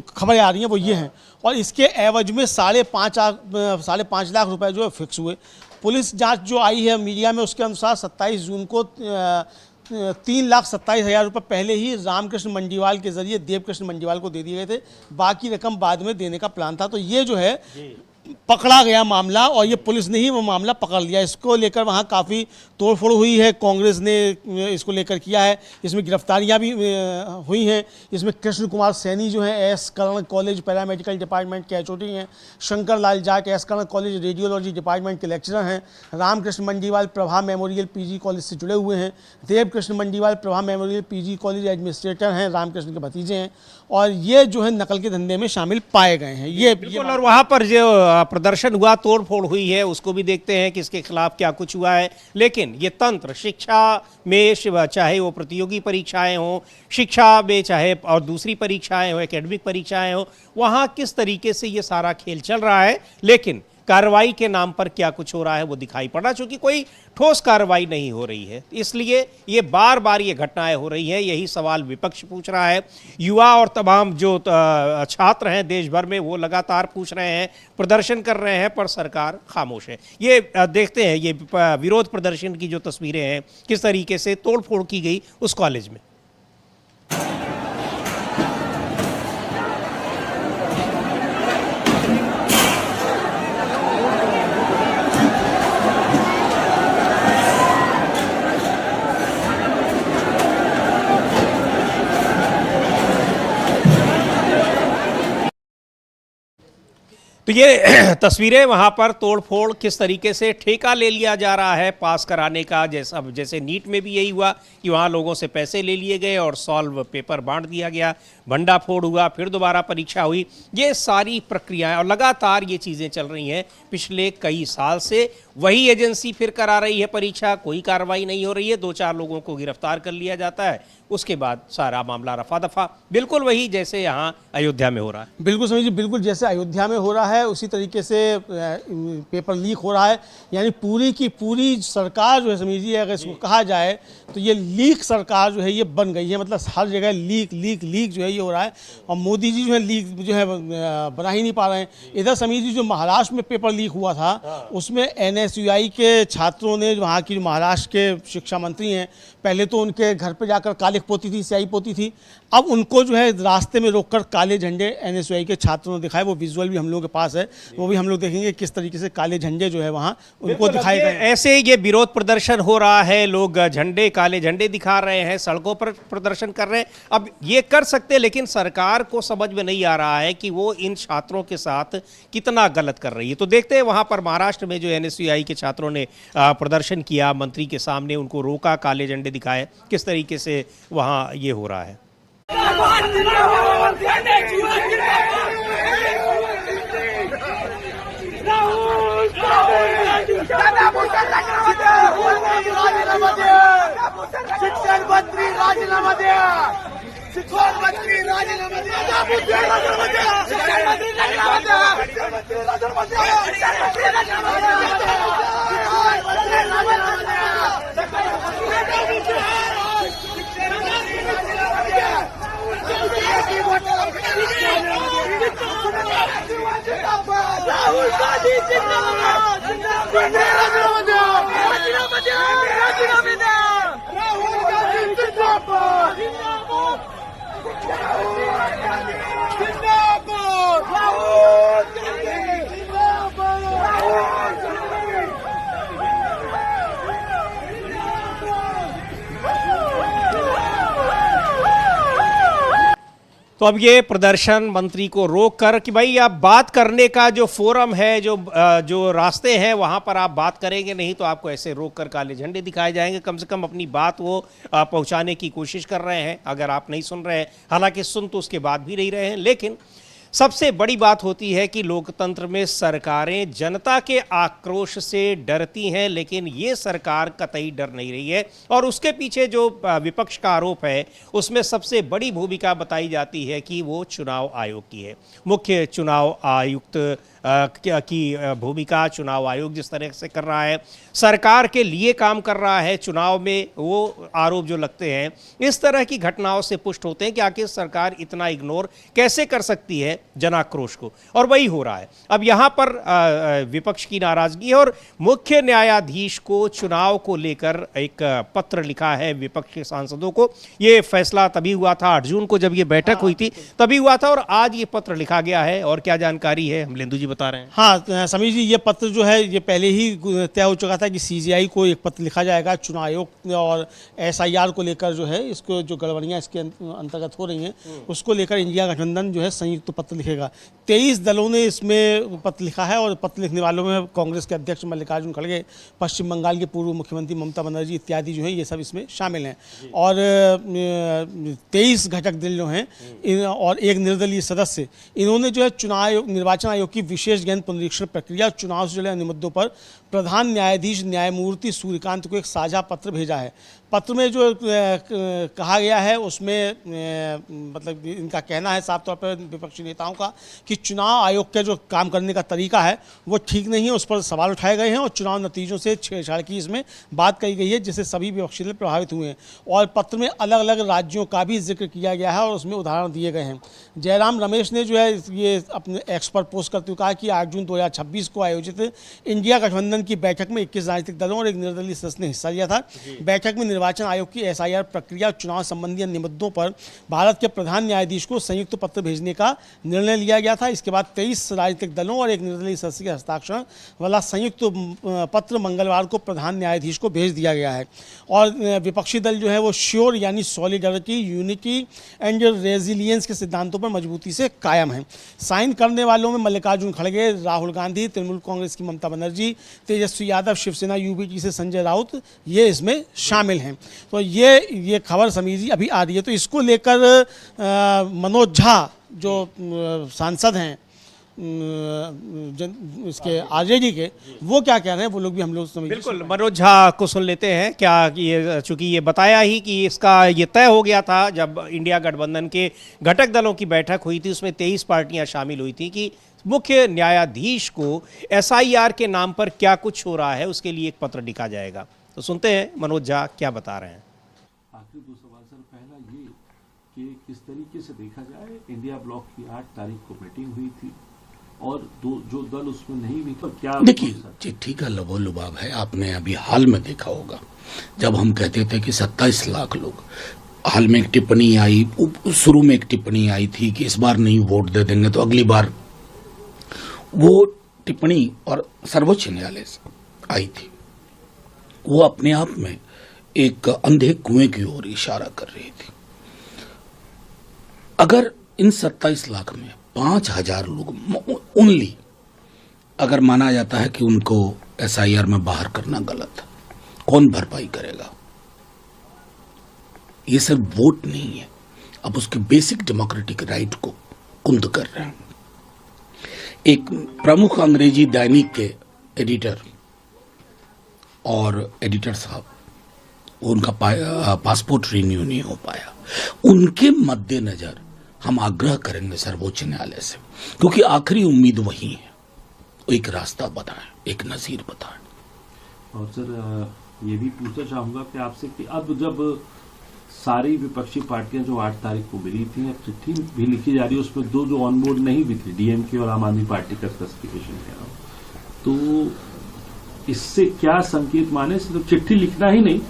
खबरें आ रही हैं वो ये हैं। और इसके एवज में 5.5 लाख रुपए जो है फिक्स हुए। पुलिस जांच जो आई है मीडिया में उसके अनुसार 27 जून को 3,27,000 रुपये पहले ही रामकृष्ण मंडीवाल के जरिए देवकृष्ण मंडीवाल को दे दिए गए थे। बाकी रकम बाद में देने का प्लान था। तो ये जो है पकड़ा गया मामला और ये पुलिस ने ही वो मामला पकड़ लिया। इसको लेकर वहाँ काफ़ी तोड़फोड़ हुई है, कांग्रेस ने इसको लेकर किया है। इसमें गिरफ्तारियां भी हुई हैं। इसमें कृष्ण कुमार सैनी जो हैं S Karn college paramedical department के एचओडी हैं, Shankar Lal Jat S Karn college radiology department के लेक्चरर हैं, Ramkrishna Mandiwal Prabha memorial PG college से जुड़े हुए हैं, Devkrishna Mandiwal Prabha memorial PG college administrator हैं, रामकृष्ण के भतीजे हैं। और ये जो है नकल के धंधे में शामिल पाए गए हैं। ये और वहाँ पर जो प्रदर्शन हुआ, तोड़फोड़ हुई है, उसको भी देखते हैं कि इसके खिलाफ क्या कुछ हुआ है। लेकिन ये तंत्र शिक्षा में, चाहे वो प्रतियोगी परीक्षाएं हो, शिक्षा में चाहे और दूसरी परीक्षाएं हो, एकेडमिक परीक्षाएं हो, वहाँ किस तरीके से ये सारा खेल चल रहा है। लेकिन कार्रवाई के नाम पर क्या कुछ हो रहा है वो दिखाई पड़ा, चूंकि कोई ठोस कार्रवाई नहीं हो रही है। इसलिए ये बार बार ये घटनाएं हो रही हैं। यही सवाल विपक्ष पूछ रहा है, युवा और तमाम जो छात्र हैं देश भर में वो लगातार पूछ रहे हैं, प्रदर्शन कर रहे हैं, पर सरकार खामोश है। ये देखते हैं ये विरोध प्रदर्शन की जो तस्वीरें हैं, किस तरीके से तोड़फोड़ की गई उस कॉलेज में। तो ये तस्वीरें वहाँ पर तोड़फोड़ किस तरीके से ठेका ले लिया जा रहा है पास कराने का, जैसे नीट में भी यही हुआ कि वहाँ लोगों से पैसे ले लिए गए और सॉल्व पेपर बांट दिया गया, भंडाफोड़ हुआ, फिर दोबारा परीक्षा हुई। ये सारी प्रक्रियाएं और लगातार ये चीज़ें चल रही हैं पिछले कई साल से। वही एजेंसी फिर करा रही है परीक्षा, कोई कार्रवाई नहीं हो रही है, 2-4 लोगों को गिरफ्तार कर लिया जाता है, उसके बाद सारा मामला रफा दफा। बिल्कुल वही जैसे यहाँ अयोध्या में हो रहा है। बिल्कुल समझिए, बिल्कुल जैसे अयोध्या में हो रहा है उसी तरीके से पेपर लीक हो रहा है। यानी पूरी की पूरी सरकार जो है समझिए, अगर इसको कहा जाए तो ये लीक सरकार जो है ये बन गई है। मतलब हर जगह लीक लीक लीक जो है ये हो रहा है और मोदी जी जो है लीक जो है बना ही नहीं पा रहे हैं। इधर समझिए जो महाराष्ट्र में पेपर लीक हुआ था उसमें NSUI के छात्रों ने, वहाँ की जो महाराष्ट्र के शिक्षा मंत्री हैं, पहले तो उनके घर पे जाकर कालिख पोती थी, स्याही पोती थी। अब उनको जो है रास्ते में रोककर काले झंडे NSUI के छात्रों ने दिखाए। वो विजुअल भी हम लोगों के पास है, वो भी हम लोग देखेंगे किस तरीके से काले झंडे जो है वहाँ उनको दिखाए गए। ऐसे ये विरोध प्रदर्शन हो रहा है, लोग झंडे, काले झंडे दिखा रहे हैं, सड़कों पर प्रदर्शन कर रहे हैं। अब ये कर सकते हैं, लेकिन सरकार को समझ में नहीं आ रहा है कि वो इन छात्रों के साथ कितना गलत कर रही है। तो देखते हैं वहाँ पर महाराष्ट्र में जो NSUI के छात्रों ने प्रदर्शन किया, मंत्री के सामने उनको रोका, काले झंडे दिखाए, किस तरीके से वहाँ ये हो रहा है। शिक्षण मंत्री राजीनामा द्या, शिक्षण मंत्री राजीनामा द्या, राजीनामा द्या, शिक्षण मंत्री राजीनामा द्या, राजीनामा द्या, राजीनामा राहुल गांधी जिंदाबाद, राजीनामा द्या, राजीनामा द्या, राजीनामा द्या, राहुल गांधी जिंदाबाद, जिंदाबाद, जिंदाबाद, राहुल गांधी जिंदाबाद, राहुल तो अब ये प्रदर्शन मंत्री को रोक कर कि भाई आप बात करने का जो फोरम है, जो रास्ते हैं वहाँ पर आप बात करेंगे, नहीं तो आपको ऐसे रोक कर काले झंडे दिखाए जाएंगे। कम से कम अपनी बात वो पहुँचाने की कोशिश कर रहे हैं, अगर आप नहीं सुन रहे हैं। हालांकि सुन तो उसके बाद भी नहीं रहे हैं, लेकिन सबसे बड़ी बात होती है कि लोकतंत्र में सरकारें जनता के आक्रोश से डरती हैं, लेकिन ये सरकार कतई डर नहीं रही है। और उसके पीछे जो विपक्ष का आरोप है उसमें सबसे बड़ी भूमिका बताई जाती है कि वो चुनाव आयोग की है। मुख्य चुनाव आयुक्त की भूमिका चुनाव आयोग जिस तरह से कर रहा है, सरकार के लिए काम कर रहा है चुनाव में, वो आरोप जो लगते हैं इस तरह की घटनाओं से पुष्ट होते हैं कि आखिर सरकार इतना इग्नोर कैसे कर सकती है जनाक्रोश को। और वही हो रहा है। अब यहाँ पर विपक्ष की नाराजगी है और मुख्य न्यायाधीश को चुनाव को लेकर एक पत्र लिखा है विपक्ष के सांसदों को। ये फैसला तभी हुआ था 8 जून को जब ये बैठक हुई थी, तभी हुआ था, और आज ये पत्र लिखा गया है। और क्या जानकारी है हम लेंदू जी बता रहे हैं। हाँ समीर जी, ये पत्र जो है ये पहले ही तय हो चुका था कि CGI को एक पत्र लिखा जाएगा चुनाव आयोग और SIR को लेकर, जो है इसको जो गड़बड़ियाँ इसके अंतर्गत हो रही हैं उसको लेकर इंडिया गठबंधन जो है संयुक्त पत्र लिखेगा। 23 दलों ने इसमें पत्र लिखा है और पत्र लिखने वालों में कांग्रेस के अध्यक्ष मल्लिकार्जुन खड़गे, पश्चिम बंगाल के पूर्व मुख्यमंत्री ममता बनर्जी इत्यादि जो है ये सब इसमें शामिल हैं। और 23 घटक दल जो हैं और एक निर्दलीय सदस्य, इन्होंने जो है निर्वाचन आयोग की विशेष गहन पुनरीक्षण प्रक्रिया चुनाव से जुड़े अन्य मुद्दों पर प्रधान न्यायाधीश न्यायमूर्ति सूर्यकांत को एक साझा पत्र भेजा है। पत्र में जो कहा गया है उसमें मतलब इनका कहना है साफ तौर पर विपक्षी नेताओं का कि चुनाव आयोग का जो काम करने का तरीका है वो ठीक नहीं है, उस पर सवाल उठाए गए हैं और चुनाव नतीजों से छेड़छाड़ की इसमें बात कही गई है जिससे सभी विपक्षी दल प्रभावित हुए हैं। और पत्र में अलग अलग राज्यों का भी जिक्र किया गया है और उसमें उदाहरण दिए गए हैं। जयराम रमेश ने जो है ये अपने एक्स पर पोस्ट करते हुए कहा कि 8 जून 2026 को आयोजित इंडिया गठबंधन की बैठक में 21 राजनीतिक दलों और एक निर्दलीय सदस्य ने हिस्सा लिया था। बैठक में निर्वाचन आयोग की SIR प्रक्रिया चुनाव संबंधी अन्य मुद्दों पर भारत के प्रधान न्यायाधीश को संयुक्त पत्र भेजने का निर्णय लिया गया था। इसके बाद 23 राजनीतिक दलों और एक निर्दलीय सदस्य के हस्ताक्षर वाला संयुक्त पत्र मंगलवार को प्रधान न्यायाधीश को भेज दिया गया है। और विपक्षी दल जो है वो श्योर यानी सॉलिडरिटी, यूनिटी एंड रेजिलियंस के सिद्धांतों पर मजबूती से कायम है। साइन करने वालों में मल्लिकार्जुन खड़गे, राहुल गांधी, तृणमूल कांग्रेस की ममता बनर्जी, तेजस्वी यादव, शिवसेना यूबीटी से संजय राउत, ये इसमें शामिल हैं। तो ये खबर समीजी अभी आ रही है। तो इसको लेकर मनोज झा जो सांसद हैं इसके आरजेडी के, वो क्या कह रहे हैं वो लोग भी हम लोग समझ। बिल्कुल, मनोज झा को सुन लेते हैं। क्या ये, चूंकि ये बताया ही कि इसका ये तय हो गया था जब इंडिया गठबंधन के घटक दलों की बैठक हुई थी, उसमें 23 पार्टियां शामिल हुई थी कि मुख्य न्यायाधीश को एसआईआर के नाम पर क्या कुछ हो रहा है उसके लिए एक पत्र लिखा जाएगा। तो सुनते हैं मनोज झा क्या बता रहे हैं। आखिरी 2 सवाल सर, पहला ये कि किस तरीके से देखा जाए, इंडिया ब्लॉक की 8 तारीख को मीटिंग हुई थी और जो दल उसमें नहीं भी, तो क्या देखिए चिट्ठी का लबो लुबाब है। आपने अभी हाल में देखा होगा जब हम कहते थे कि 27 लाख लोग, हाल में एक टिप्पणी आई, शुरू में एक टिप्पणी आई थी कि इस बार नहीं वोट दे देंगे तो अगली बार, वो टिप्पणी और सर्वोच्च न्यायालय से आई थी, वो अपने आप में एक अंधे कुएं की ओर इशारा कर रही थी। अगर इन 27 लाख में 5,000 लोग ओनली अगर माना जाता है कि उनको एसआईआर में बाहर करना गलत है, कौन भरपाई करेगा? ये सिर्फ वोट नहीं है, अब उसके बेसिक डेमोक्रेटिक राइट को कुंद कर रहे हैं। एक प्रमुख अंग्रेजी दैनिक के एडिटर और एडिटर साहब, उनका पासपोर्ट रिन्यू नहीं हो पाया, उनके मद्देनजर हम आग्रह करेंगे सर्वोच्च न्यायालय से, क्योंकि आखिरी उम्मीद वही है, एक रास्ता बताएं, एक नजीर बताएं। और सर ये भी पूछना चाहूंगा कि आपसे कि अब जब सारी विपक्षी पार्टियां जो 8 तारीख को मिली थी, अब चिट्ठी भी लिखी जा रही है, उसमें 2 जो ऑन बोर्ड नहीं भी थी, डीएमके और आम आदमी पार्टी का स्पेसिफिकेशन है, तो इससे क्या संकेत माने? सिर्फ चिट्ठी लिखना ही नहीं,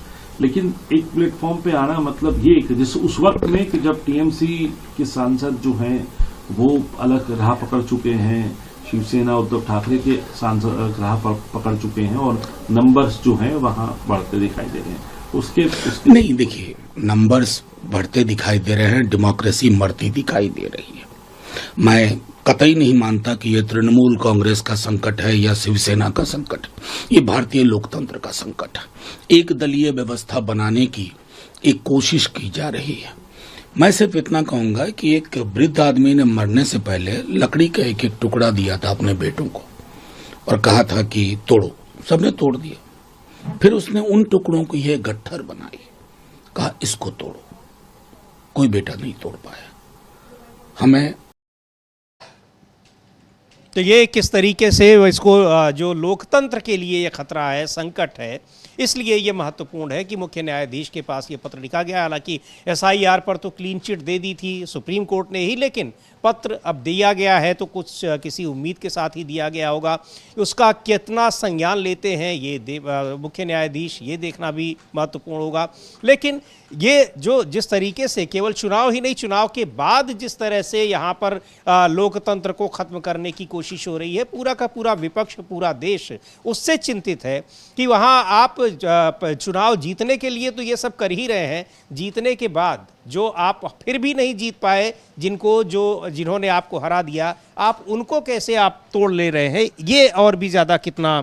लेकिन एक प्लेटफॉर्म पे आना, मतलब ये कि जैसे उस वक्त में कि जब टीएमसी के सांसद जो हैं वो अलग राह पकड़ चुके हैं, शिवसेना उद्धव ठाकरे के सांसद राह पकड़ चुके हैं और नंबर्स जो हैं वहां बढ़ते दिखाई दे रहे हैं, उसके नहीं, देखिए नंबर्स बढ़ते दिखाई दे रहे हैं, डेमोक्रेसी मरती दिखाई दे रही है। मैं कतई नहीं मानता कि ये तृणमूल कांग्रेस का संकट है या शिवसेना का संकट है, ये भारतीय लोकतंत्र का संकट है। एक दलीय व्यवस्था बनाने की एक कोशिश की जा रही है। मैं सिर्फ इतना कहूंगा कि एक वृद्ध आदमी ने मरने से पहले लकड़ी का एक एक टुकड़ा दिया था अपने बेटों को और कहा था कि तोड़ो, सबने तोड़ दिया। फिर उसने उन टुकड़ों को यह गट्ठर बनाई, कहा इसको तोड़ो, कोई बेटा नहीं तोड़ पाया। हमें तो ये किस तरीके से इसको जो लोकतंत्र के लिए ये खतरा है, संकट है, इसलिए ये महत्वपूर्ण है कि मुख्य न्यायाधीश के पास ये पत्र लिखा गया। हालांकि एसआईआर पर तो क्लीन चिट दे दी थी सुप्रीम कोर्ट ने ही, लेकिन पत्र अब दिया गया है तो कुछ किसी उम्मीद के साथ ही दिया गया होगा। उसका कितना संज्ञान लेते हैं ये मुख्य न्यायाधीश, ये देखना भी महत्वपूर्ण होगा। लेकिन ये जो जिस तरीके से केवल चुनाव ही नहीं, चुनाव के बाद जिस तरह से यहाँ पर लोकतंत्र को ख़त्म करने की कोशिश हो रही है, पूरा का पूरा विपक्ष, पूरा देश उससे चिंतित है कि वहाँ आप चुनाव जीतने के लिए तो ये सब कर ही रहे हैं, जीतने के बाद जो आप फिर भी नहीं जीत पाए, जिन्होंने आपको हरा दिया, आप उनको कैसे आप तोड़ ले रहे हैं, ये और भी ज़्यादा कितना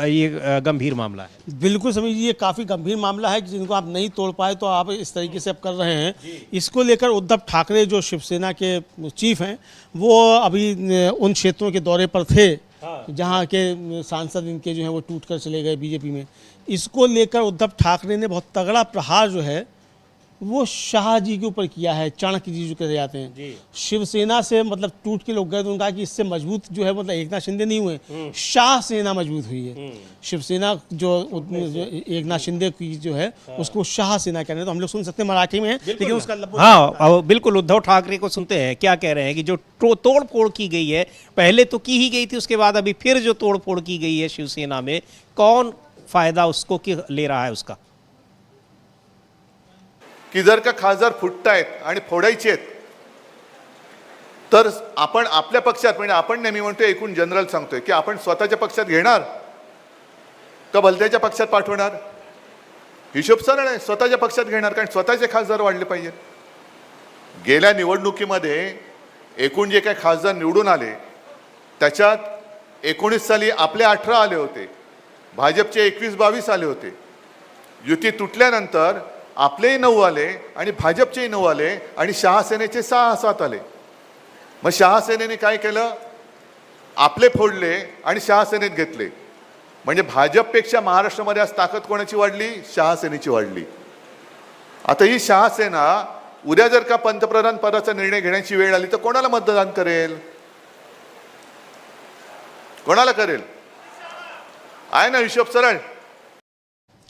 ये गंभीर मामला है। बिल्कुल समझिए, काफ़ी गंभीर मामला है कि जिनको आप नहीं तोड़ पाए तो आप इस तरीके से अब कर रहे हैं। इसको लेकर उद्धव ठाकरे जो शिवसेना के चीफ हैं, वो अभी उन क्षेत्रों के दौरे पर थे जहाँ के सांसद इनके जो हैं वो टूट कर चले गए बीजेपी में। इसको लेकर उद्धव ठाकरे ने बहुत तगड़ा प्रहार जो है वो शाह जी के ऊपर किया है, चाणक्य जी जो कहे जाते हैं। शिवसेना से मतलब टूट के लोग गए तो उनका कि इससे मजबूत जो है, मतलब एकनाथ शिंदे नहीं हुए, शाह सेना मजबूत हुई है। शिवसेना जो एकनाथ शिंदे की जो है उसको शाह सेना कह रहे हैं, तो हम लोग सुन सकते हैं मराठी में है, लेकिन उसका हाँ बिल्कुल उद्धव ठाकरे को सुनते हैं क्या कह रहे हैं कि जो तोड़ फोड़ की गई है, पहले तो की ही गई थी, उसके बाद अभी फिर जो तोड़ फोड़ की गई है शिवसेना में, कौन फायदा उसको ले रहा है उसका? की जर का खासदार फुटतायत आणि फोडायचे आहेत तर आपण आपल्या पक्षात म्हणजे आपण नेहमी म्हणतोय एकूण जनरल सांगतोय की आपण स्वतःच्या पक्षात घेणार का भलत्याच्या पक्षात पाठवणार. हिशोब सरळ आहे, स्वतःच्या पक्षात घेणार, कारण स्वतःचे खासदार वाढले पाहिजेत. गेल्या निवडणुकीमध्ये एकूण जे काही खासदार निवडून आले त्याच्यात 19 साली आपले 18 आले होते, भाजपचे 21-22 आले होते. युती तुटल्यानंतर आपलेही 9 आले आणि भाजपचेही 9 आले आणि शहासेनेचे 6-7 आले. मग शहासेनेने काय केलं, आपले फोडले आणि शहासेनेत घेतले. म्हणजे भाजपपेक्षा महाराष्ट्रामध्ये आज ताकद कोणाची वाढली, शहासेनेची वाढली. आता ही शहासेना उद्या जर का पंतप्रधान पदाचा निर्णय घेण्याची वेळ आली तर कोणाला मतदान करेल, कोणाला करेल, आहे ना हिशोब सरळ.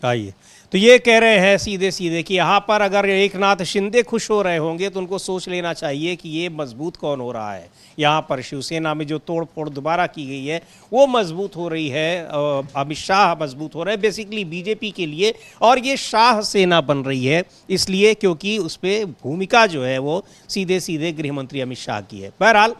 आइए, तो ये कह रहे हैं सीधे सीधे कि यहाँ पर अगर एकनाथ शिंदे खुश हो रहे होंगे तो उनको सोच लेना चाहिए कि ये मजबूत कौन हो रहा है. यहाँ पर शिवसेना में जो तोड़फोड़ दोबारा की गई है वो मजबूत हो रही है, अमित शाह मजबूत हो रहे हैं बेसिकली बीजेपी के लिए, और ये शाह सेना बन रही है इसलिए क्योंकि उस पर भूमिका जो है वो सीधे सीधे गृह मंत्री अमित शाह की है. बहरहाल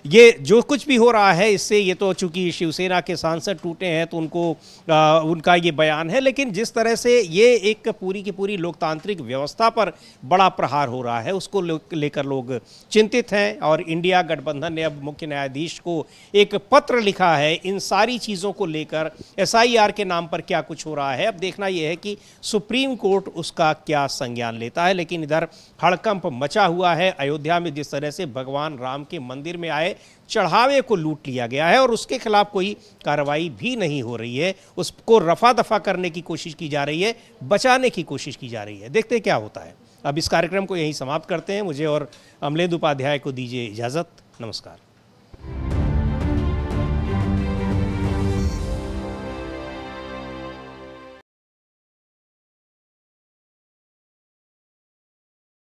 ये जो कुछ भी हो रहा है इससे, ये तो चूंकि शिवसेना के सांसद टूटे हैं तो उनका ये बयान है, लेकिन जिस तरह से ये एक पूरी की पूरी लोकतांत्रिक व्यवस्था पर बड़ा प्रहार हो रहा है उसको लेकर लोग चिंतित हैं. और इंडिया गठबंधन ने अब मुख्य न्यायाधीश को एक पत्र लिखा है इन सारी चीज़ों को लेकर, SIR के नाम पर क्या कुछ हो रहा है. अब देखना यह है कि सुप्रीम कोर्ट उसका क्या संज्ञान लेता है. लेकिन इधर हड़कंप मचा हुआ है. अयोध्या में जिस तरह से भगवान राम के मंदिर में आए चढ़ावे को लूट लिया गया है और उसके खिलाफ कोई कार्रवाई भी नहीं हो रही है, उसको रफा दफा करने की कोशिश की जा रही है, बचाने की कोशिश की जा रही है. देखते हैं क्या होता है. अब इस कार्यक्रम को यहीं समाप्त करते हैं. मुझे और अमलेंदु उपाध्याय को दीजिए इजाज़त. नमस्कार.